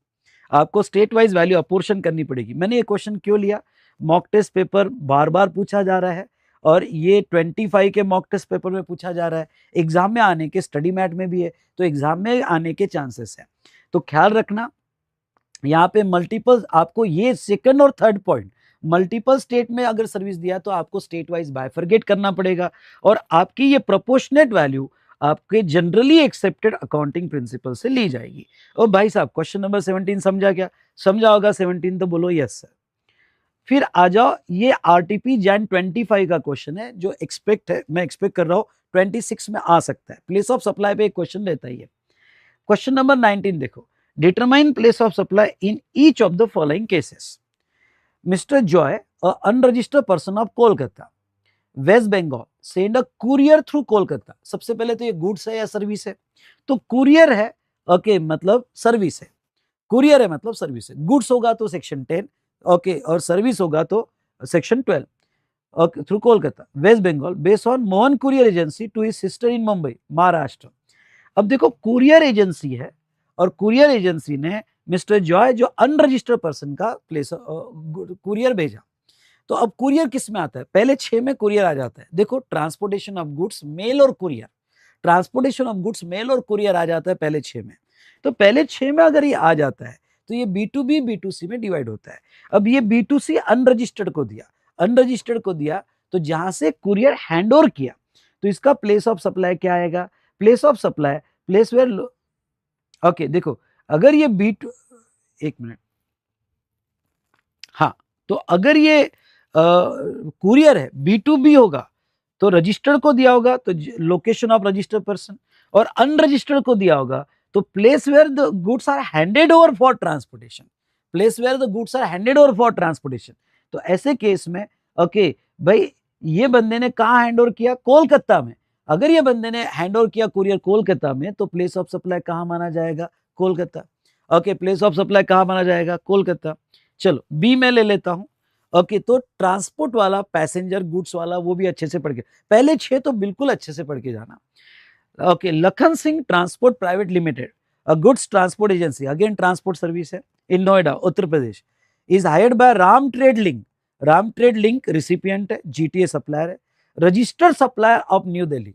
A: आपको स्टेट वाइज वैल्यू अपोर्शन करनी पड़ेगी। मैंने ये क्वेश्चन क्यों लिया, मॉक टेस्ट पेपर बार बार पूछा जा रहा है, और ये 25 के मॉक टेस्ट पेपर में पूछा जा रहा है, एग्जाम में आने के, स्टडी मैट में भी है, तो एग्जाम में आने के चांसेस है। तो ख्याल रखना, यहाँ पे मल्टीपल, आपको ये सेकंड और थर्ड पॉइंट, मल्टीपल स्टेट में अगर सर्विस दिया तो आपको स्टेट वाइज बाइफरगेट करना पड़ेगा, और आपकी ये प्रोपोर्शनेट वैल्यू आपके जनरली एक्सेप्टेड अकाउंटिंग प्रिंसिपल से ली जाएगी। और भाई साहब क्वेश्चन नंबर 17 समझा क्या? समझा होगा 17 तो बोलो यस सर। फिर आ जाओ, ये आरटीपी जैन 25 का क्वेश्चन है, जो एक्सपेक्ट है, मैं एक्सपेक्ट कर रहा हूं 26 में आ सकता है, प्लेस ऑफ सप्लाई पे एक क्वेश्चन रहता ही है। क्वेश्चन नंबर 19 देखो, determine place of supply in each of the following cases. Mister Joy, a unregistered person of Kolkata, West Bengal, send a courier through Kolkata. सबसे पहले तो ये गुड्स है या सर्विस है? तो कुरियर है, ओके, मतलब सर्विस है, कुरियर है मतलब सर्विस है, गुड्स होगा तो सेक्शन 10, ओके, और सर्विस होगा तो section 12। Okay, through Kolkata, West Bengal, based on Mohan courier agency to his sister in Mumbai, Maharashtra. अब देखो कुरियर एजेंसी है, और कुरियर एजेंसी ने मिस्टर जॉय जो अनरजिस्टर्ड पर्सन का प्लेस कुरियर भेजा, तो अब कुरियर किस में आता है? पहले 6 में कुरियर आ जाता है। देखो ट्रांसपोर्टेशन ऑफ गुड्स मेल और courier, transportation of goods mail और कुरियर आ जाता है पहले 6 में। तो पहले 6 में अगर ये आ जाता है तो ये B2B B2C में डिवाइड होता है। अब ये B2C अनरजिस्टर्ड को दिया, अनरजिस्टर्ड को दिया तो जहां से कुरियर हैंड ओवर किया तो इसका प्लेस ऑफ सप्लाई क्या आएगा? Place of supply, place where, okay देखो अगर ये B2, एक मिनट, हाँ तो अगर ये कुरियर है B2B होगा तो रजिस्टर्ड को दिया होगा तो लोकेशन ऑफ रजिस्टर्ड पर्सन, और अनरजिस्टर्ड को दिया होगा तो place where the goods are handed over for transportation, place where the goods are handed over for transportation. तो ऐसे केस में ओके भाई ये बंदे ने कहाँ हैंड ओवर किया? कोलकाता में। अगर ये बंदे ने हैंड ओवर किया कुरियर कोलकाता में तो प्लेस ऑफ सप्लाई कहाँ माना जाएगा? Kolkata. Okay place of supply कहाँ माना जाएगा? कोलकाता। चलो बी में ले लेता हूं। ओके तो ट्रांसपोर्ट वाला, पैसेंजर गुड्स वाला वो भी अच्छे से पढ़ के, पहले 6 तो बिल्कुल अच्छे से पढ़ के जाना। Okay Lakhan Singh transport private limited, a goods transport agency, again transport service है in Noida Uttar Pradesh, is hired by Ram trade link, Ram trade link recipient है, जीटीए सप्लायर है, registered supplier of New Delhi.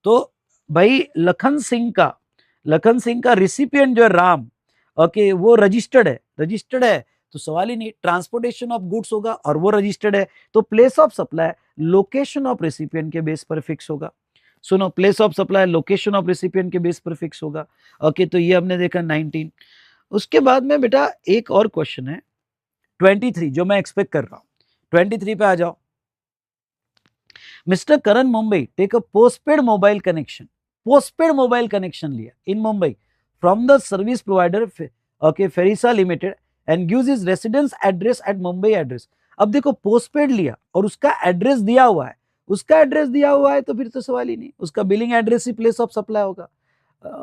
A: तो भाई लखन सिंह का रिसिपिएंट जो है राम, ओके वो रजिस्टर्ड है, रजिस्टर्ड है तो सवाल ही नहीं, ट्रांसपोर्टेशन ऑफ गुड्स होगा और वो रजिस्टर्ड है तो place of supply location of recipient के बेस पर फिक्स होगा। सुनो place of supply location of recipient के बेस पर फिक्स होगा। ओके तो ये हमने देखा 19। उसके बाद में बेटा एक और क्वेश्चन है 23 जो मैं एक्सपेक्ट कर रहा हूं। 23 पे आ जाओ। Mister Karan Mumbai take a postpaid mobile connection, postpaid mobile connection लिया in Mumbai from the service provider okay Ferisa limited and gives his residence address at Mumbai address. अब देखो पोस्टपेड लिया और उसका एड्रेस दिया हुआ है, उसका एड्रेस दिया हुआ है तो फिर तो सवाल ही नहीं, उसका billing address he place of supply होगा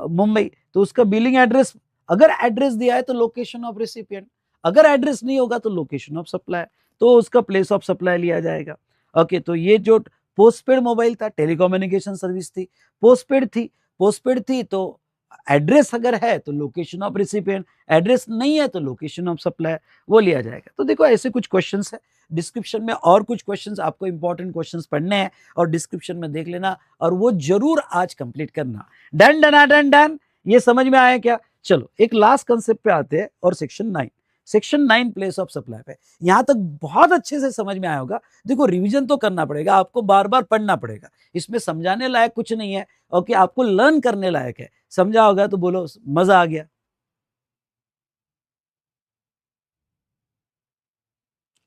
A: मुंबई, तो उसका बिलिंग एड्रेस, अगर एड्रेस दिया है तो लोकेशन ऑफ रेसिपिएंट, अगर एड्रेस नहीं होगा तो लोकेशन ऑफ सप्लाई, तो उसका प्लेस ऑफ सप्लाई लिया जाएगा। ओके तो ये जो पोस्टपेड मोबाइल था, टेलीकम्युनिकेशन सर्विस थी, पोस्टपेड थी तो एड्रेस अगर है तो लोकेशन ऑफ रेसिपिएंट, एड्रेस नहीं है तो लोकेशन ऑफ सप्लाई, वो लिया जाएगा। तो देखो ऐसे कुछ क्वेश्चंस है डिस्क्रिप्शन में, और कुछ क्वेश्चंस आपको इंपॉर्टेंट क्वेश्चंस पढ़ने हैं और डिस्क्रिप्शन में देख लेना और वो जरूर आज कंप्लीट करना। डन डन डन डन, ये समझ में आया क्या? चलो एक लास्ट कंसेप्ट पे आते हैं और section 9, section 9 place of supply पे। यहां तक बहुत अच्छे से समझ में आया होगा। देखो रिवीजन तो करना पड़ेगा, आपको बार बार पढ़ना पड़ेगा, इसमें समझाने लायक कुछ नहीं है, ओके आपको लर्न करने लायक है। समझा होगा तो बोलो मजा आ गया।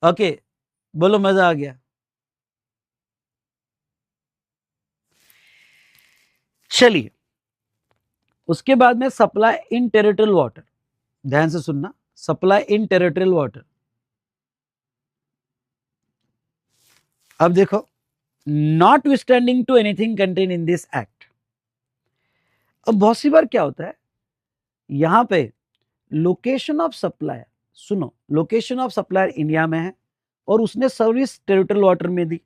A: ओके बोलो मजा आ गया। चलिए उसके बाद में सप्लाई इन टेरिटोरियल वाटर, ध्यान से सुनना, सप्लाई इन टेरिटोरियल वाटर। अब देखो notwithstanding to anything contain in this act. अब बहुत सी बार क्या होता है यहां पे लोकेशन ऑफ सप्लाई, सुनो लोकेशन ऑफ सप्लायर इंडिया में है और उसने सर्विस टेरिटोरियल वाटर में दी,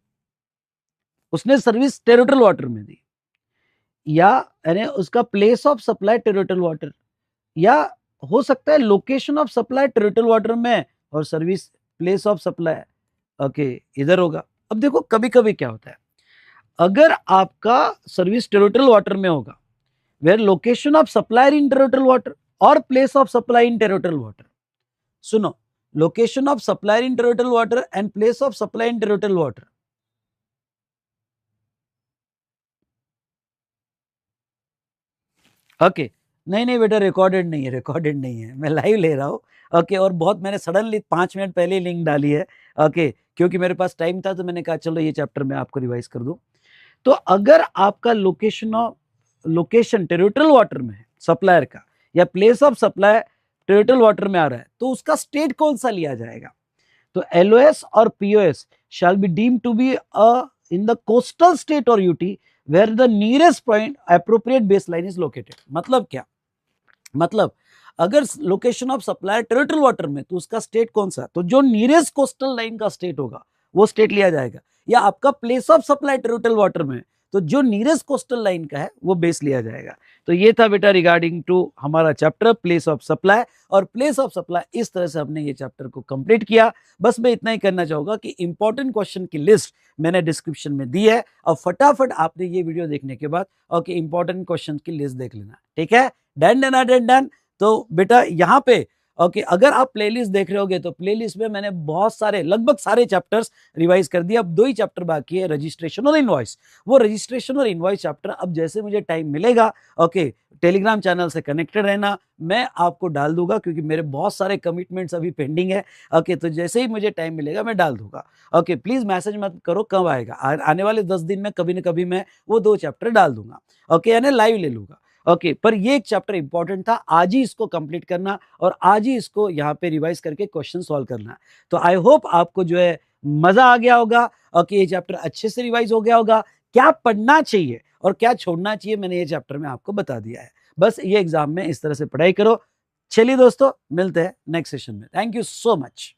A: उसने सर्विस टेरिटोरियल वाटर में दी, या यानी उसका place of supply territorial water, या हो सकता है location of supply territorial water में और service place of supply okay इधर होगा। अब देखो कभी कभी क्या होता है, अगर आपका सर्विस टेरिटोरियल वाटर में होगा where location of supplier in territorial water और place of supply in territorial water, सुनो location of supplier in territorial water and place of supply in territorial water. Okay नहीं नहीं बेटा रिकॉर्डेड नहीं है, recorded नहीं है, मैं लाइव ले रहा हूँ। ओके और बहुत मैंने सडनली 5 मिनट पहले ही लिंक डाली है। ओके क्योंकि मेरे पास टाइम था तो मैंने कहा चलो ये चैप्टर मैं आपको रिवाइज कर दूं। तो अगर आपका लोकेशन टेरिटोरियल वाटर में है सप्लायर का, या place of supply territorial water में आ रहा है, तो उसका स्टेट कौन सा लिया जाएगा? तो एलओएस और POS shall be deemed to be in the coastal state और UT where the nearest point appropriate base line is located. मतलब क्या? मतलब अगर location of supply territorial water में तो उसका स्टेट कौन सा, तो जो नियरेस्ट कोस्टल लाइन का स्टेट होगा वो स्टेट लिया जाएगा। या आपका place of supply territorial water में तो जो नियरेस्ट कोस्टल लाइन का है वो बेस लिया जाएगा। तो ये था बेटा रिगार्डिंग टू हमारा चैप्टर प्लेस ऑफ सप्लाई, और प्लेस ऑफ सप्लाई इस तरह से हमने ये चैप्टर को कंप्लीट किया। बस मैं इतना ही करना चाहूंगा कि इंपॉर्टेंट क्वेश्चन की लिस्ट मैंने डिस्क्रिप्शन में दी है, और फटाफट आपने ये वीडियो देखने के बाद ओके इंपॉर्टेंट क्वेश्चन की लिस्ट देख लेना, ठीक है। Done done done done. तो बेटा यहाँ पे ओके अगर आप प्लेलिस्ट देख रहे होगे तो प्लेलिस्ट में मैंने बहुत सारे लगभग सारे चैप्टर्स रिवाइज कर दिए। अब 2 ही चैप्टर बाकी है, रजिस्ट्रेशन और इनवॉइस। वो रजिस्ट्रेशन और इनवॉइस चैप्टर अब जैसे मुझे टाइम मिलेगा ओके टेलीग्राम चैनल से कनेक्टेड रहना, मैं आपको डाल दूंगा, क्योंकि मेरे बहुत सारे कमिटमेंट्स अभी पेंडिंग है। ओके तो जैसे ही मुझे टाइम मिलेगा मैं डाल दूंगा। ओके प्लीज मैसेज मत करो कब आएगा, आने वाले 10 दिन में कभी न कभी मैं वो 2 चैप्टर डाल दूंगा। ओके यानी लाइव ले लूंगा। ओके पर ये एक चैप्टर इंपॉर्टेंट था, आज ही इसको कंप्लीट करना और आज ही इसको यहाँ पे रिवाइज करके क्वेश्चन सॉल्व करना। तो आई होप आपको जो है मजा आ गया होगा। ओके ये चैप्टर अच्छे से रिवाइज हो गया होगा, क्या पढ़ना चाहिए और क्या छोड़ना चाहिए मैंने ये चैप्टर में आपको बता दिया है। बस ये एग्जाम में इस तरह से पढ़ाई करो। चलिए दोस्तों मिलते हैं नेक्स्ट सेशन में। Thank you so much.